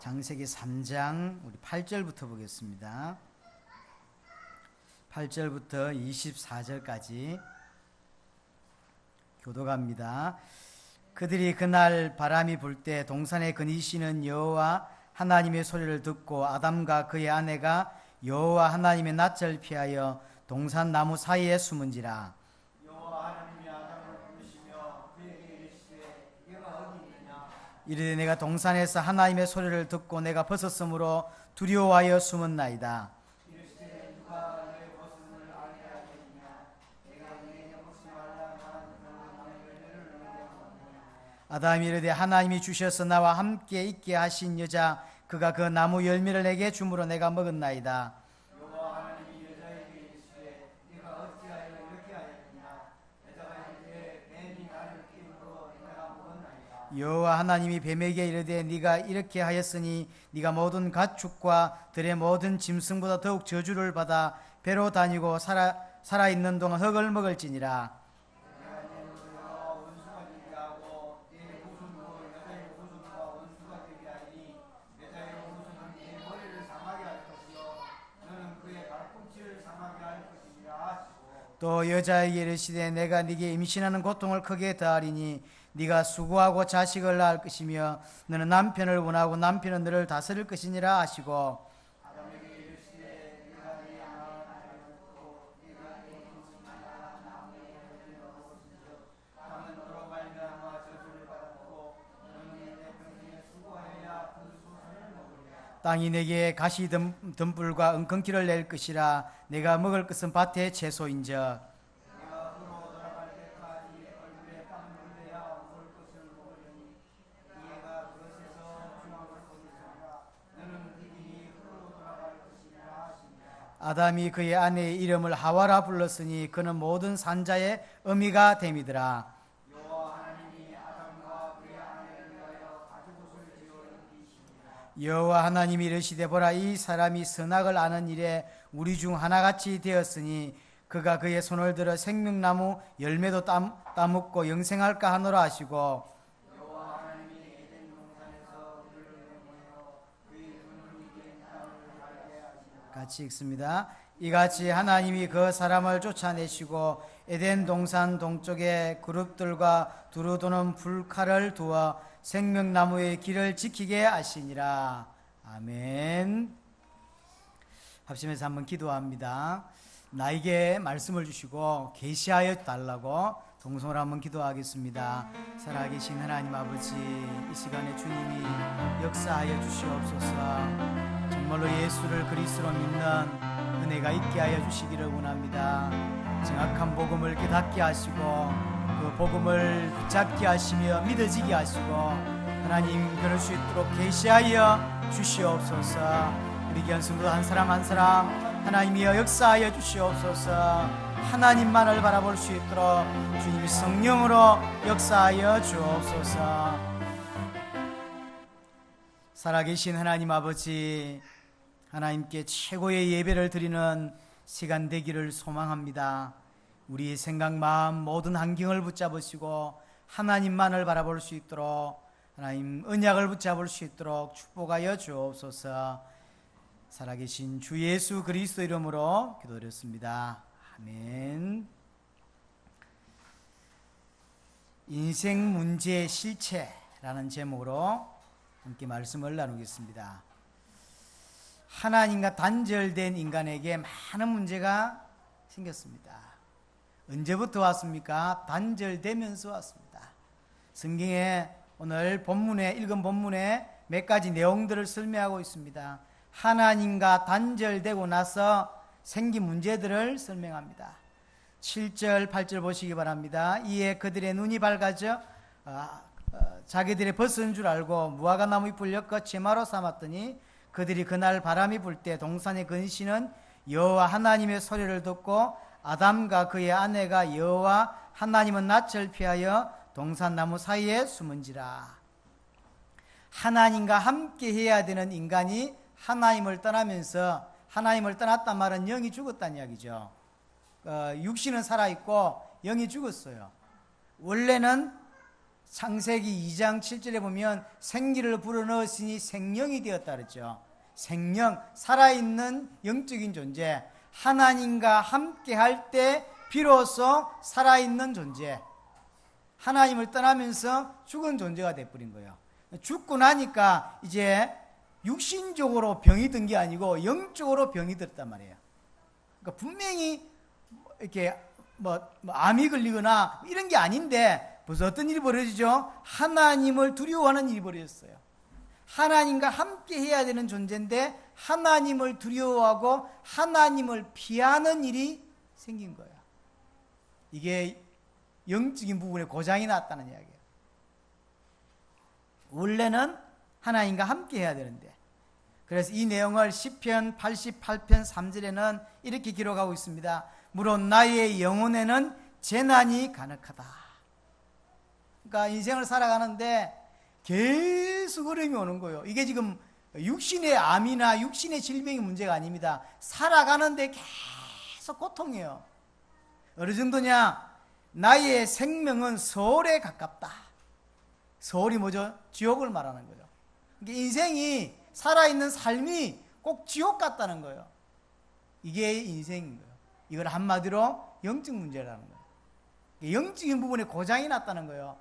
창세기 3장 우리 8절부터 보겠습니다. 8절부터 24절까지 교독합니다. 그들이 그날 바람이 불 때 동산에 거니시는 여호와 하나님의 소리를 듣고 아담과 그의 아내가 여호와 하나님의 낯을 피하여 동산 나무 사이에 숨은지라. 여호와 하나님이 아담을 부르시며 그에게 이르시되 네가 어디 있느냐. 이르되 내가 동산에서 하나님의 소리를 듣고 내가 벗었으므로 두려워하여 숨었나이다. 이르시되 누가 너의 벗음을 알게 하겠느냐. 내가 네게 벗지 말라 말한 그러나 열매를 얻었느냐. 아담이 이르되 하나님이 주셔서 나와 함께 있게 하신 여자 그가 그 나무 열매를 내게 주므로 내가 먹었나이다. 여호와 하나님이 여자에게 이르시되 네가 어찌하여 이렇게 하였느냐. 여자가 이르되 뱀이 나를 깨물어 내가 먹었나이다. 여호와 하나님이 뱀에게 이르되 네가 이렇게 하였으니 네가 모든 가축과 들의 모든 짐승보다 더욱 저주를 받아 배로 다니고 살아있는 동안 흙을 먹을지니라. 내가 내가 원수가 되게 하고 네 후손도 여자의 후손과 원수가 되게 하리니 여자의 후손은 네 머리를 상하게 할 것이요 너는 그의 발꿈치를 상하게 할 것이니라 하시고 또 여자에게 이르시되 내가 네게 임신하는 고통을 크게 더하리니 네가 수고하고 자식을 낳을 것이며 너는 남편을 원하고 남편은 너를 다스릴 것이니라 하시고 아담에게 이르시되 네가 네 아내를 듣고 네가 네 임신하라 나무의 열매를 먹었은즉 땅은 너로 말미암아 저주를 받았고 너는 내 평생에 수고하여야 그 소산을 먹으리라. 땅이 내게 가시 덤불과 은컹기를 낼 것이라. 내가 먹을 것은 밭의 채소인즉 내가 흙으로 돌아갈 때까지 얼굴에 땀을 흘려야 먹을 것을 먹으려니 이해가 그것에서 중함을 거두리라. 너는 흙이니 흙으로 돌아갈 것이라 하시니라. 아담이 그의 아내의 이름을 하와라 불렀으니 그는 모든 산자의 어미가 됨이더라. 여호와 하나님이 아담과 그의 아내를 위하여 가죽옷을 지어 입히시니라. 여호와 하나님이 이르시되 보라 이 사람이 선악을 아는 일에 우리 중 하나같이 되었으니 그가 그의 손을 들어 생명나무 열매도 따먹고 영생할까 하노라 하시고 여호와 하나님이 에덴 동산에서 그를 내모여 그의 눈을 이긴 땅을 살게 하시니라. 같이 읽습니다. 이같이 하나님이 그 사람을 쫓아내시고 에덴 동산 동쪽에 그룹들과 두루 도는 불칼을 두어 생명나무의 길을 지키게 하시니라. 아멘. 합심해서 한번 기도합니다. 나에게 말씀을 주시고 계시하여 달라고 동성으로 한번 기도하겠습니다. 살아계신 하나님 아버지, 이 시간에 주님이 역사하여 주시옵소서. 정말로 예수를 그리스도로 믿는 은혜가 있게 하여 주시기를 원합니다. 정확한 복음을 깨닫게 하시고 그 복음을 붙잡게 하시며 믿어지게 하시고 하나님 그럴 수 있도록 계시하여 주시옵소서. 우리 귀한 성도 한 사람 한 사람 하나님이여 역사하여 주시옵소서. 하나님만을 바라볼 수 있도록 주님이 성령으로 역사하여 주옵소서. 살아계신 하나님 아버지, 하나님께 최고의 예배를 드리는 시간 되기를 소망합니다. 우리의 생각, 마음, 모든 환경을 붙잡으시고 하나님만을 바라볼 수 있도록 하나님 언약을 붙잡을 수 있도록 축복하여 주옵소서. 살아계신 주 예수 그리스도 이름으로 기도드렸습니다. 아멘. 인생 문제 실체라는 제목으로 함께 말씀을 나누겠습니다. 하나님과 단절된 인간에게 많은 문제가 생겼습니다. 언제부터 왔습니까? 단절되면서 왔습니다. 성경에 오늘 읽은 본문에 몇 가지 내용들을 설명하고 있습니다. 하나님과 단절되고 나서 생긴 문제들을 설명합니다. 7절, 8절 보시기 바랍니다. 이에 그들의 눈이 밝아져 자기들의 벗은 줄 알고 무화과나무 잎을 엮어 치마로 삼았더니 그들이 그날 바람이 불 때 동산에 거니시는 여호와 하나님의 소리를 듣고 아담과 그의 아내가 여호와 하나님은 낯을 피하여 동산나무 사이에 숨은지라. 하나님과 함께 해야 되는 인간이 하나님을 떠나면서, 하나님을 떠났단 말은 영이 죽었다는 이야기죠. 육신은 살아있고 영이 죽었어요. 원래는 창세기 2장 7절에 보면 생기를 불어넣으시니 생명이 되었다 그랬죠. 생명, 살아있는 영적인 존재, 하나님과 함께 할 때 비로소 살아있는 존재, 하나님을 떠나면서 죽은 존재가 돼버린 거예요. 죽고 나니까 이제 육신적으로 병이 든 게 아니고 영적으로 병이 들었단 말이에요. 그러니까 분명히 이렇게 암이 걸리거나 이런 게 아닌데 벌써 어떤 일이 벌어지죠? 하나님을 두려워하는 일이 벌어졌어요. 하나님과 함께 해야 되는 존재인데 하나님을 두려워하고 하나님을 피하는 일이 생긴 거예요. 이게 영적인 부분에 고장이 났다는 이야기예요. 원래는 하나님과 함께 해야 되는데, 그래서 이 내용을 시편 88편 3절에는 이렇게 기록하고 있습니다. 물론 나의 영혼에는 재난이 가득하다. 그러니까 인생을 살아가는데 계속 어려움이 오는 거예요. 이게 지금 육신의 암이나 육신의 질병이 문제가 아닙니다. 살아가는데 계속 고통이에요. 어느 정도냐? 나의 생명은 서울에 가깝다. 서울이 뭐죠? 지옥을 말하는 거죠. 그러니까 인생이 살아있는 삶이 꼭 지옥 같다는 거예요. 이게 인생인 거예요. 이걸 한마디로 영적 문제라는 거예요. 영적인 부분에 고장이 났다는 거예요.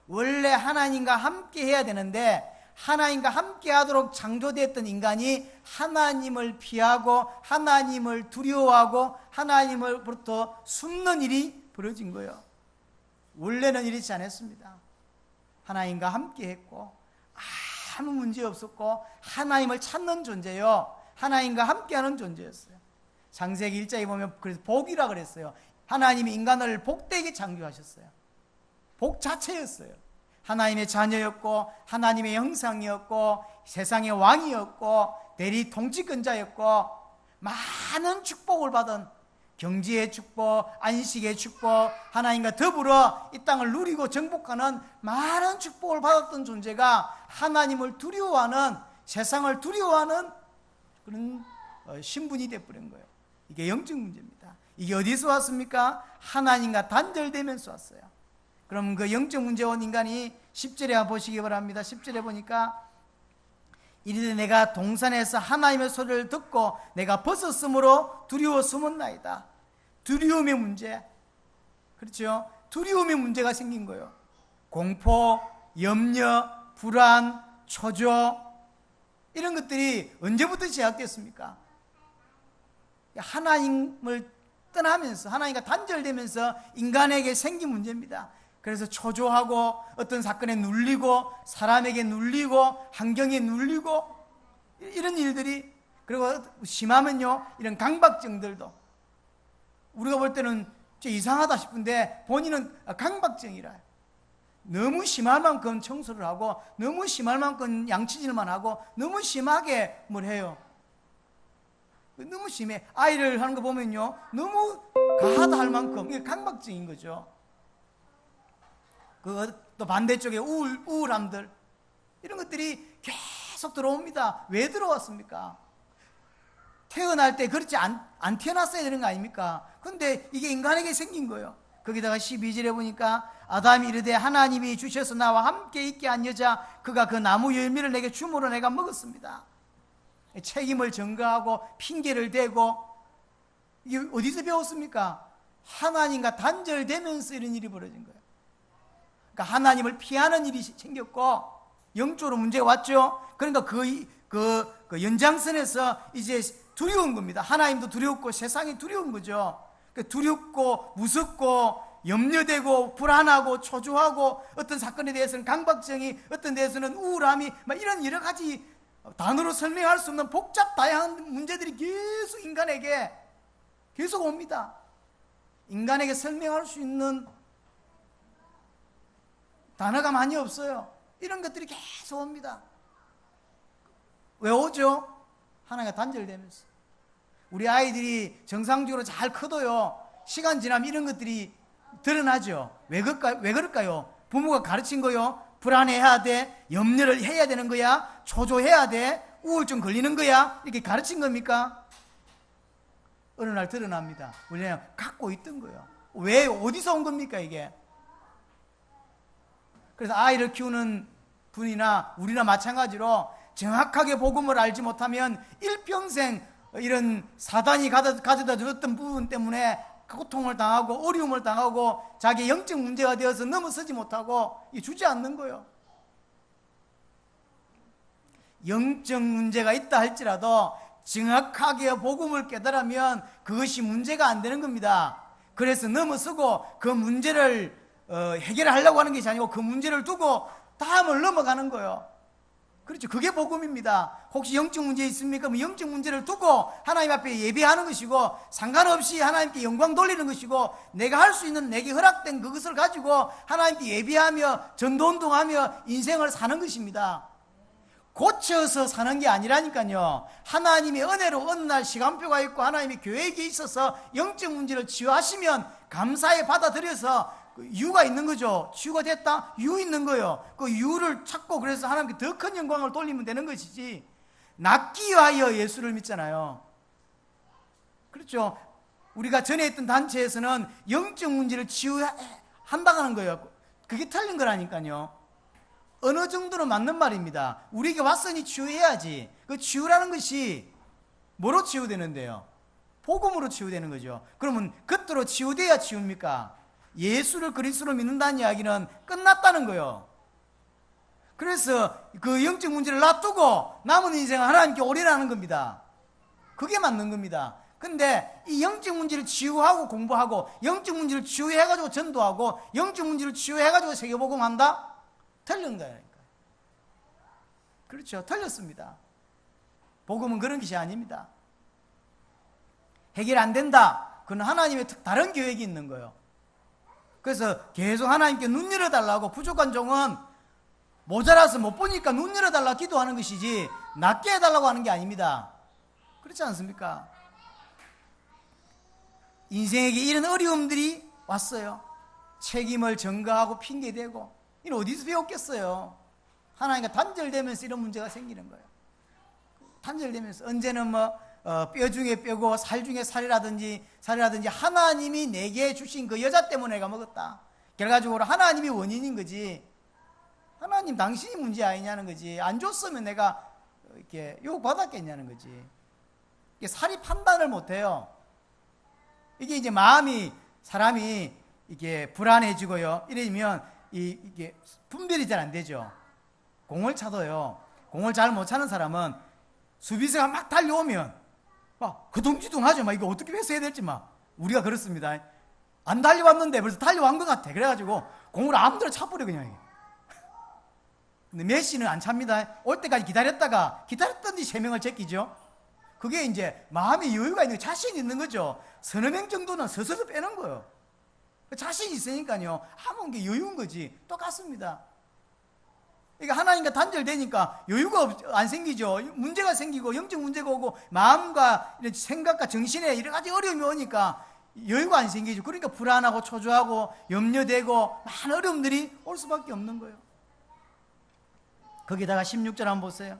원래 하나님과 함께 해야 되는데 하나님과 함께 하도록 창조되었던 인간이 하나님을 피하고 하나님을 두려워하고 하나님으로부터 숨는 일이 벌어진 거예요. 원래는 이렇지 않았습니다. 하나님과 함께 했고 아무 문제 없었고 하나님을 찾는 존재요. 하나님과 함께하는 존재였어요. 창세기 1장에 보면 그래서 복이라 그랬어요. 하나님이 인간을 복되게 창조하셨어요. 복 자체였어요. 하나님의 자녀였고 하나님의 형상이었고 세상의 왕이었고 대리 통치권자였고 많은 축복을 받은 경제의 축복, 안식의 축복, 하나님과 더불어 이 땅을 누리고 정복하는 많은 축복을 받았던 존재가 하나님을 두려워하는, 세상을 두려워하는 그런 신분이 되어버린 거예요. 이게 영적 문제입니다. 이게 어디서 왔습니까? 하나님과 단절되면서 왔어요. 그럼 그 영적 문제 온 인간이 10절에 한번 보시기 바랍니다. 10절에 보니까 이르되 내가 동산에서 하나님의 소리를 듣고 내가 벗었으므로 두려워 숨었나이다. 두려움의 문제, 그렇죠? 두려움의 문제가 생긴 거예요. 공포, 염려, 불안, 초조, 이런 것들이 언제부터 시작됐습니까? 하나님을 떠나면서, 하나님과 단절되면서 인간에게 생긴 문제입니다. 그래서 초조하고 어떤 사건에 눌리고 사람에게 눌리고 환경에 눌리고 이런 일들이, 그리고 심하면요 이런 강박증들도 우리가 볼 때는 이상하다 싶은데 본인은 강박증이라, 너무 심할 만큼 청소를 하고 너무 심할 만큼 양치질만 하고 너무 심하게 뭘 해요. 너무 심해. 아이를 하는 거 보면요 너무 가하다 할 만큼 이게 강박증인 거죠. 또 반대쪽에 우울함들, 이런 것들이 계속 들어옵니다. 왜 들어왔습니까? 태어날 때 그렇지 안 태어났어야 되는 거 아닙니까? 근데 이게 인간에게 생긴 거예요. 거기다가 12절에 보니까 아담이 이르되 하나님이 주셔서 나와 함께 있게 한 여자 그가 그 나무 열매를 내게 주므로 내가 먹었습니다. 책임을 전가하고 핑계를 대고, 이게 어디서 배웠습니까? 하나님과 단절되면서 이런 일이 벌어진 거예요. 그러니까 하나님을 피하는 일이 생겼고 영적으로 문제가 왔죠. 그러니까 그 연장선에서 이제 두려운 겁니다. 하나님도 두렵고 세상이 두려운 거죠. 두렵고 무섭고 염려되고 불안하고 초조하고 어떤 사건에 대해서는 강박증이, 어떤 데에서는 우울함이, 막 이런 여러 가지 단어로 설명할 수 없는 복잡 다양한 문제들이 계속 인간에게 계속 옵니다. 인간에게 설명할 수 있는 단어가 많이 없어요. 이런 것들이 계속 옵니다. 왜 오죠? 하나님과 단절되면서. 우리 아이들이 정상적으로 잘 커도요 시간 지나면 이런 것들이 드러나죠. 왜 그럴까요? 부모가 가르친 거요, 불안해야 돼, 염려를 해야 되는 거야, 초조해야 돼, 우울증 걸리는 거야, 이렇게 가르친 겁니까? 어느 날 드러납니다. 왜냐하면 갖고 있던 거예요. 왜, 어디서 온 겁니까 이게? 그래서 아이를 키우는 분이나 우리나 마찬가지로 정확하게 복음을 알지 못하면 일평생 이런 사단이 가져다 줬던 부분 때문에 고통을 당하고 어려움을 당하고 자기 영적 문제가 되어서 넘어서지 못하고 주저앉는 거예요. 영적 문제가 있다 할지라도 정확하게 복음을 깨달으면 그것이 문제가 안 되는 겁니다. 그래서 넘어서고 그 문제를 해결하려고 하는 것이 아니고 그 문제를 두고 다음을 넘어가는 거예요. 그렇죠. 그게 복음입니다. 혹시 영적 문제 있습니까? 뭐 영적 문제를 두고 하나님 앞에 예배하는 것이고 상관없이 하나님께 영광 돌리는 것이고 내가 할 수 있는 내게 허락된 그것을 가지고 하나님께 예배하며 전도운동하며 인생을 사는 것입니다. 고쳐서 사는 게 아니라니까요. 하나님의 은혜로 어느 날 시간표가 있고 하나님의 계획이 있어서 영적 문제를 치유하시면 감사에 받아들여서 유가 있는 거죠. 치유가 됐다? 유 있는 거예요. 그 유를 찾고 그래서 하나님께 더 큰 영광을 돌리면 되는 것이지, 낫기 위하여 예수를 믿잖아요. 그렇죠. 우리가 전에 있던 단체에서는 영적 문제를 치유한다는 거예요. 그게 틀린 거라니까요. 어느 정도는 맞는 말입니다. 우리에게 왔으니 치유해야지. 그 치유라는 것이 뭐로 치유되는데요? 복음으로 치유되는 거죠. 그러면 겉으로 치유돼야 치유입니까? 예수를 그리스도로 믿는다는 이야기는 끝났다는 거예요. 그래서 그 영적 문제를 놔두고 남은 인생을 하나님께 올인하는 겁니다. 그게 맞는 겁니다. 근데 이 영적 문제를 치유하고 공부하고 영적 문제를 치유해가지고 전도하고 영적 문제를 치유해가지고 세계복음한다? 틀린 거라니까. 그렇죠. 틀렸습니다. 복음은 그런 것이 아닙니다. 해결 안 된다. 그건 하나님의 다른 계획이 있는 거예요. 그래서 계속 하나님께 눈 열어달라고, 부족한 종은 모자라서 못 보니까 눈 열어달라 기도하는 것이지 낫게 해달라고 하는 게 아닙니다. 그렇지 않습니까? 인생에게 이런 어려움들이 왔어요. 책임을 전가하고 핑계대고. 이는 어디서 배웠겠어요? 하나님과 단절되면서 이런 문제가 생기는 거예요. 단절되면서 언제는 뼈 중에 뼈고 살 중에 살이라든지 하나님이 내게 주신 그 여자 때문에 내가 먹었다. 결과적으로 하나님이 원인인 거지. 하나님 당신이 문제 아니냐는 거지. 안 줬으면 내가 이렇게 욕받았겠냐는 거지. 이게 살이 판단을 못해요. 이게 이제 사람이 이게 불안해지고요. 이러면 이게 분별이 잘 안 되죠. 공을 차도요. 공을 잘 못 차는 사람은 수비수가 막 달려오면 막 그동지둥하죠. 막 이거 어떻게 패스해야 될지 막. 우리가 그렇습니다. 안 달려왔는데 벌써 달려온 것 같아. 그래가지고 공을 아무데나 차버려 그냥. 근데 메시는 안 찹니다. 올 때까지 기다렸더니 3명을 제끼죠. 그게 이제 마음의 여유가 있는, 자신이 있는 거죠. 서너 명 정도는 서서히 빼는 거예요. 자신이 있으니까요. 아무 게 여유인 거지. 똑같습니다. 그러니까 하나님과 단절되니까 여유가 안 생기죠. 문제가 생기고 영적 문제가 오고 마음과 이런 생각과 정신에 여러 가지 어려움이 오니까 여유가 안 생기죠. 그러니까 불안하고 초조하고 염려되고 많은 어려움들이 올 수밖에 없는 거예요. 거기다가 16절 한번 보세요.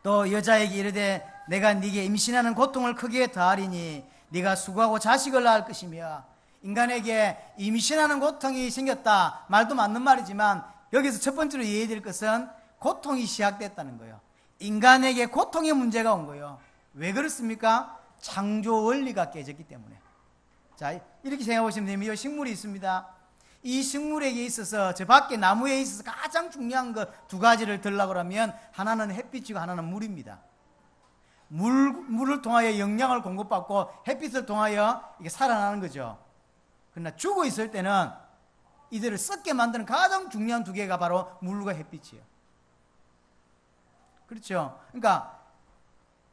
또 여자에게 이르되 내가 네게 임신하는 고통을 크게 더하리니 네가 수고하고 자식을 낳을 것이며. 인간에게 임신하는 고통이 생겼다 말도 맞는 말이지만 여기서 첫 번째로 이해해야 될 것은 고통이 시작됐다는 거예요. 인간에게 고통의 문제가 온 거예요. 왜 그렇습니까? 창조 원리가 깨졌기 때문에. 자, 이렇게 생각해 보시면 됩니다. 식물이 있습니다. 이 식물에게 있어서, 저 밖에 나무에 있어서 가장 중요한 거 2가지를 들라고 하면 하나는 햇빛이고 하나는 물입니다. 물을 통하여 영양을 공급받고 햇빛을 통하여 이게 살아나는 거죠. 그러나 죽어 있을 때는 이들을 썩게 만드는 가장 중요한 2개가 바로 물과 햇빛이에요. 그렇죠. 그러니까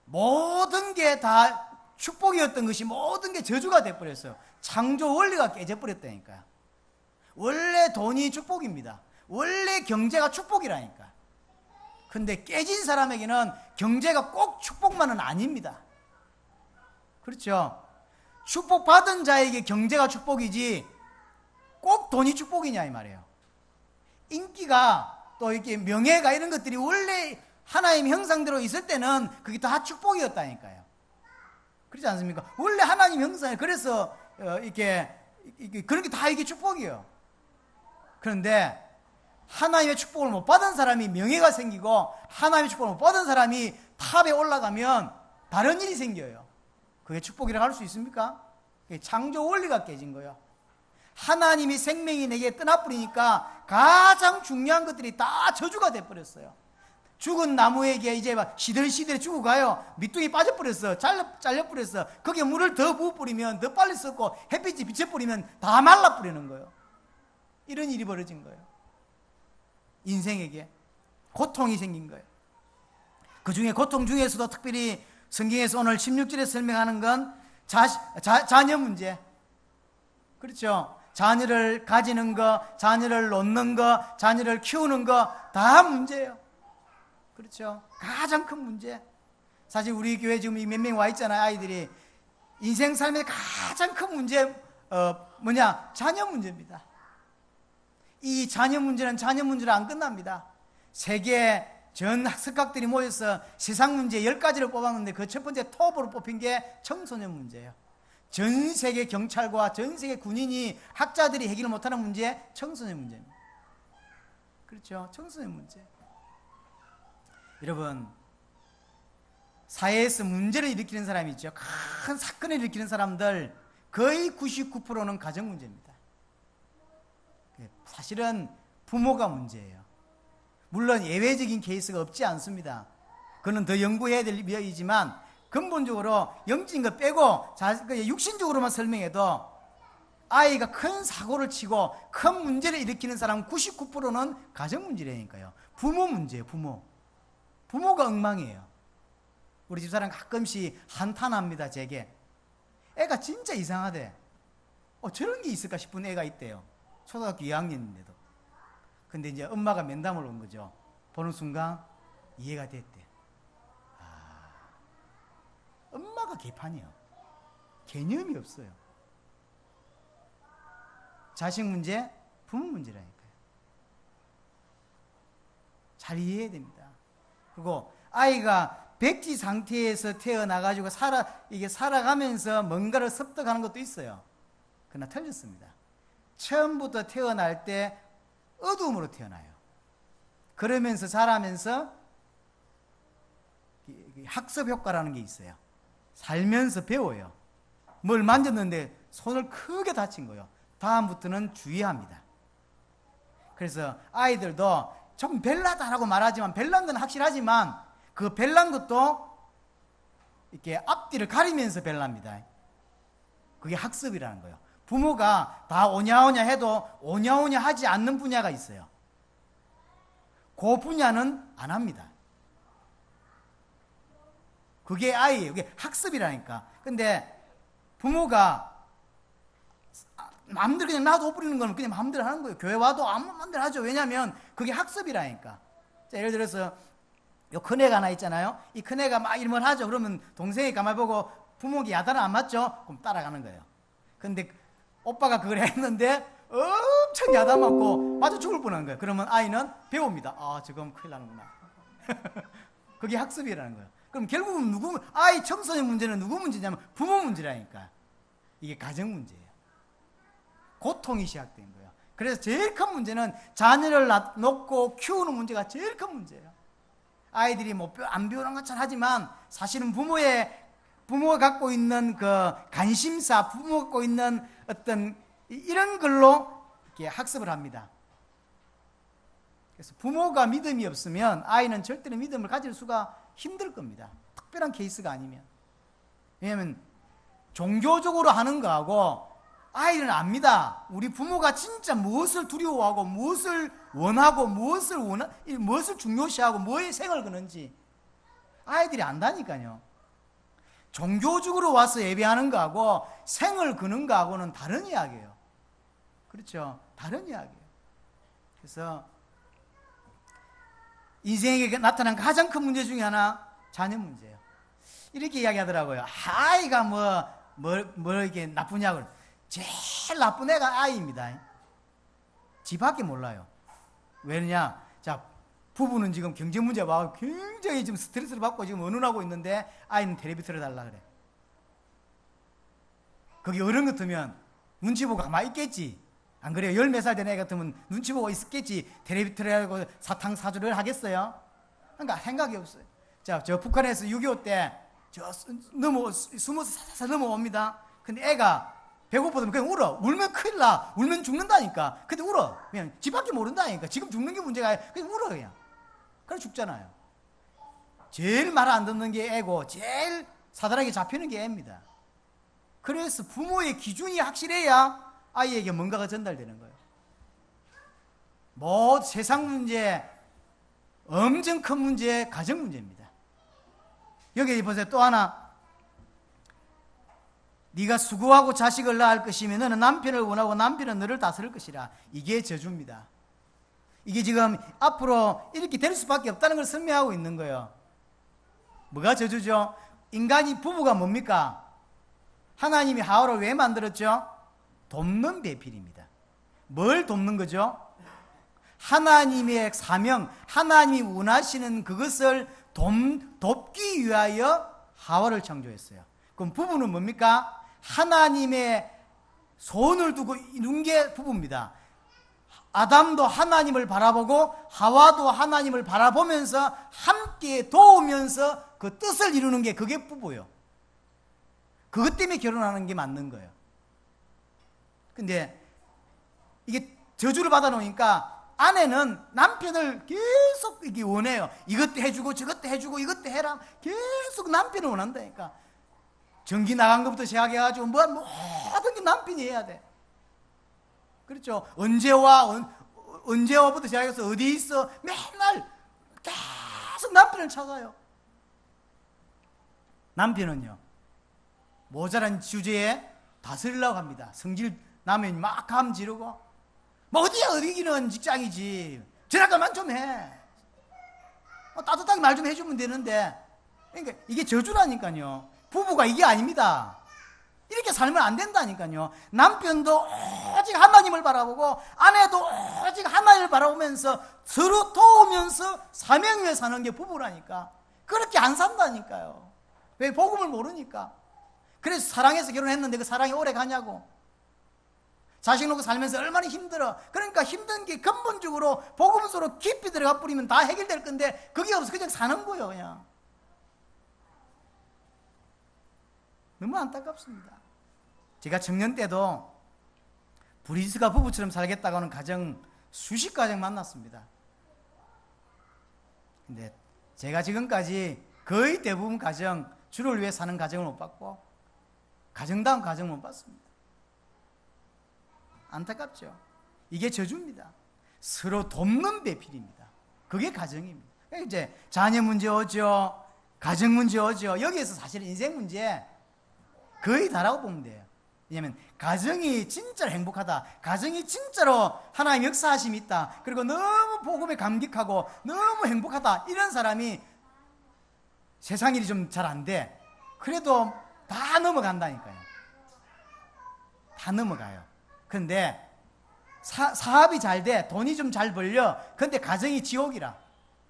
모든 게 다 축복이었던 것이 모든 게 저주가 돼버렸어요. 창조 원리가 깨져버렸다니까요. 원래 돈이 축복입니다. 원래 경제가 축복이라니까. 근데 깨진 사람에게는 경제가 꼭 축복만은 아닙니다. 그렇죠. 축복받은 자에게 경제가 축복이지 꼭 돈이 축복이냐 이 말이에요. 인기가 또 이렇게 명예가 이런 것들이 원래 하나님 형상대로 있을 때는 그게 다 축복이었다니까요. 그렇지 않습니까? 원래 하나님 형상에 그래서 이렇게 그런 게 다 이게 축복이에요. 그런데 하나님의 축복을 못 받은 사람이 명예가 생기고 하나님의 축복을 못 받은 사람이 탑에 올라가면 다른 일이 생겨요. 그게 축복이라고 할 수 있습니까? 그게 창조 원리가 깨진 거예요. 하나님이 생명이 내게 떠나버리니까 가장 중요한 것들이 다 저주가 돼버렸어요. 죽은 나무에게 이제 막 시들시들 죽어가요. 밑둥이 빠져버렸어. 잘려버렸어. 거기에 물을 더 부어버리면 더 빨리 썩고 햇빛이 비쳐버리면 다 말라버리는 거예요. 이런 일이 벌어진 거예요. 인생에게 고통이 생긴 거예요. 그 중에 고통 중에서도 특별히 성경에서 오늘 16절에 설명하는 건 자녀 문제. 그렇죠? 자녀를 가지는 거, 자녀를 놓는 거, 자녀를 키우는 거 다 문제예요. 그렇죠? 가장 큰 문제. 사실 우리 교회 지금 몇 명 와 있잖아요. 아이들이. 인생 삶의 가장 큰 문제 뭐냐? 자녀 문제입니다. 이 자녀 문제는 자녀 문제로 안 끝납니다. 세계 전 학습각들이 모여서 세상 문제 10가지를 뽑았는데 그 첫 번째 톱으로 뽑힌 게 청소년 문제예요. 전 세계 경찰과 전 세계 군인이 학자들이 해결 못하는 문제, 청소년 문제입니다. 그렇죠? 청소년 문제. 여러분, 사회에서 문제를 일으키는 사람이 있죠. 큰 사건을 일으키는 사람들 거의 99%는 가정 문제입니다. 사실은 부모가 문제예요. 물론 예외적인 케이스가 없지 않습니다. 그건 더 연구해야 될 일이지만 근본적으로 영적인 거 빼고 육신적으로만 설명해도 아이가 큰 사고를 치고 큰 문제를 일으키는 사람 99%는 가정 문제라니까요. 부모 문제예요. 부모가 엉망이에요. 우리 집사람 가끔씩 한탄합니다. 제게 애가 진짜 이상하대. 저런 게 있을까 싶은 애가 있대요. 초등학교 2학년인데도. 근데 이제 엄마가 면담을 온 거죠. 보는 순간 이해가 됐대. 엄마가 개판이에요. 개념이 없어요. 자식 문제, 부모 문제라니까요. 잘 이해해야 됩니다. 그리고 아이가 백지 상태에서 태어나가지고 살아가면서 뭔가를 습득하는 것도 있어요. 그러나 틀렸습니다. 처음부터 태어날 때 어두움으로 태어나요. 그러면서 자라면서 학습 효과라는 게 있어요. 살면서 배워요. 뭘 만졌는데 손을 크게 다친 거예요. 다음부터는 주의합니다. 그래서 아이들도 좀 별나다라고 말하지만 별난 건 확실하지만 그 별난 것도 이렇게 앞뒤를 가리면서 별납니다. 그게 학습이라는 거예요. 부모가 다 오냐오냐 해도 오냐오냐 하지 않는 분야가 있어요. 그 분야는 안 합니다. 그게 아이예요. 그게 학습이라니까. 근데 부모가 마음대로 그냥 놔둬 버리는 건 그냥 마음대로 하는 거예요. 교회 와도 아무 마음대로 하죠. 왜냐하면 그게 학습이라니까. 자, 예를 들어서 요 큰애가 하나 있잖아요. 이 큰애가 막 이런 걸 하죠. 그러면 동생이 가만히 보고 부모에게 야단을 안 맞죠? 그럼 따라가는 거예요. 근데 오빠가 그걸 했는데 엄청 야단 맞고 맞아 죽을 뻔한 거예요. 그러면 아이는 배웁니다. 지금 큰일 나는구나. 그게 학습이라는 거예요. 그럼 결국은 아이 청소년 문제는 누구 문제냐면 부모 문제라니까. 이게 가정 문제예요. 고통이 시작된 거예요. 그래서 제일 큰 문제는 자녀를 놓고 키우는 문제가 제일 큰 문제예요. 아이들이 안 배우는 것처럼 하지만 사실은 부모가 갖고 있는 그 관심사, 부모가 갖고 있는 어떤 이런 걸로 이렇게 학습을 합니다. 그래서 부모가 믿음이 없으면 아이는 절대로 믿음을 가질 수가 힘들 겁니다. 특별한 케이스가 아니면. 왜냐하면 종교적으로 하는 거하고 아이는 압니다. 우리 부모가 진짜 무엇을 두려워하고 무엇을 원하고 무엇을 중요시하고 뭐에 생을 거는지 아이들이 안다니까요. 종교적으로 와서 예배하는 거하고 생을 거는 거하고는 다른 이야기예요. 그렇죠? 다른 이야기예요. 그래서 인생에 나타난 가장 큰 문제 중에 하나 자녀 문제예요. 이렇게 이야기하더라고요. 아이가 이렇게 나쁘냐고. 제일 나쁜 애가 아이입니다. 지밖에 몰라요. 왜냐? 자, 부부는 지금 경제 문제 와 굉장히 지금 스트레스를 받고 지금 언언하고 있는데 아이는 텔레비전을 달라 그래. 거기 어른 같으면 눈치 보고 가만히 있겠지. 안 그래요? 14살 된 애 같으면 눈치 보고 있었겠지. 텔레비 틀어가지고 사탕 사주를 하겠어요? 그러니까 생각이 없어요. 자, 저 북한에서 6.25 때 저 숨어서 사사사 넘어옵니다. 근데 애가 배고프면 그냥 울어. 울면 큰일 나. 울면 죽는다니까. 근데 울어. 그냥 집 밖에 모른다니까. 지금 죽는 게 문제가 아니라 그냥 울어 그냥. 그래 죽잖아요. 제일 말 안 듣는 게 애고 제일 사단에게 잡히는 게 애입니다. 그래서 부모의 기준이 확실해야 아이에게 뭔가가 전달되는 거예요. 뭐 세상 문제, 엄청 큰 문제, 가정 문제입니다. 여기 보세요. 또 하나. 네가 수고하고 자식을 낳을 것이면 너는 남편을 원하고 남편은 너를 다스릴 것이라. 이게 저주입니다. 이게 지금 앞으로 이렇게 될 수밖에 없다는 걸 설명하고 있는 거예요. 뭐가 저주죠? 인간이 부부가 뭡니까? 하나님이 하와를 왜 만들었죠? 돕는 배필입니다. 뭘 돕는 거죠? 하나님의 사명, 하나님이 원하시는 그것을 돕기 위하여 하와를 창조했어요. 그럼 부부는 뭡니까? 하나님의 손을 두고 이룬 게 부부입니다. 아담도 하나님을 바라보고 하와도 하나님을 바라보면서 함께 도우면서 그 뜻을 이루는 게 그게 부부예요. 그것 때문에 결혼하는 게 맞는 거예요. 근데 이게 저주를 받아놓으니까 아내는 남편을 계속 이게 원해요. 이것도 해주고 저것도 해주고 이것도 해라. 계속 남편을 원한다니까. 전기 나간 것부터 시작해가지고 모든 게 남편이 해야 돼. 그렇죠. 언제와부터 시작해서 어디 있어? 맨날 계속 남편을 찾아요. 남편은요, 모자란 주제에 다스리려고 합니다. 성질 나면 막 감 지르고, 뭐 어디야, 어디기는 직장이지. 전화까만 좀 해. 따뜻하게 말 좀 해주면 되는데. 그러니까 이게 저주라니까요. 부부가 이게 아닙니다. 이렇게 살면 안 된다니까요. 남편도 오직 하나님을 바라보고 아내도 오직 하나님을 바라보면서 서로 도우면서 사명 위에 사는 게 부부라니까. 그렇게 안 산다니까요. 왜? 복음을 모르니까. 그래서 사랑해서 결혼했는데 그 사랑이 오래 가냐고. 자식 놓고 살면서 얼마나 힘들어. 그러니까 힘든 게 근본적으로 복음 속으로 깊이 들어가 버리면 다 해결될 건데 그게 없어. 그냥 사는 거예요. 그냥. 너무 안타깝습니다. 제가 청년 때도 브리스가 부부처럼 살겠다고 하는 가정 수십 가정 만났습니다. 근데 제가 지금까지 거의 대부분 가정, 주를 위해 사는 가정을 못 봤고 가정다운 가정을 못 봤습니다. 안타깝죠. 이게 저주입니다. 서로 돕는 배필입니다. 그게 가정입니다. 이제 자녀 문제 오죠. 가정 문제 오죠. 여기에서 사실 인생 문제 거의 다라고 보면 돼요. 왜냐하면 가정이 진짜로 행복하다, 가정이 진짜로 하나님 역사하심이 있다, 그리고 너무 복음에 감격하고 너무 행복하다, 이런 사람이 세상 일이 좀 잘 안 돼. 그래도 다 넘어간다니까요. 다 넘어가요. 근데 사업이 잘 돼, 돈이 좀 잘 벌려. 근데 가정이 지옥이라.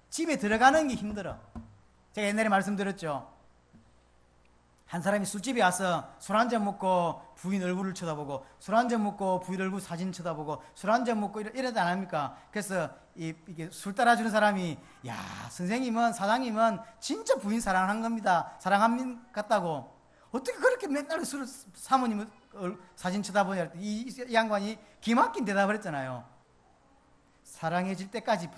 집에 들어가는 게 힘들어. 제가 옛날에 말씀드렸죠. 한 사람이 술집에 와서 술 한잔 먹고 부인 얼굴을 쳐다보고, 술 한잔 먹고 부인 얼굴 사진 쳐다보고, 술 한잔 먹고 이러다 안 합니까? 그래서 이게 술 따라주는 사람이, 야, 선생님은, 사장님은 진짜 부인 사랑한 겁니다. 사랑합니다 같다고. 어떻게 그렇게 맨날 술, 사모님 사진 쳐다보냐. 이 양반이 기막힌 대답을 했잖아요. 사랑해질 때까지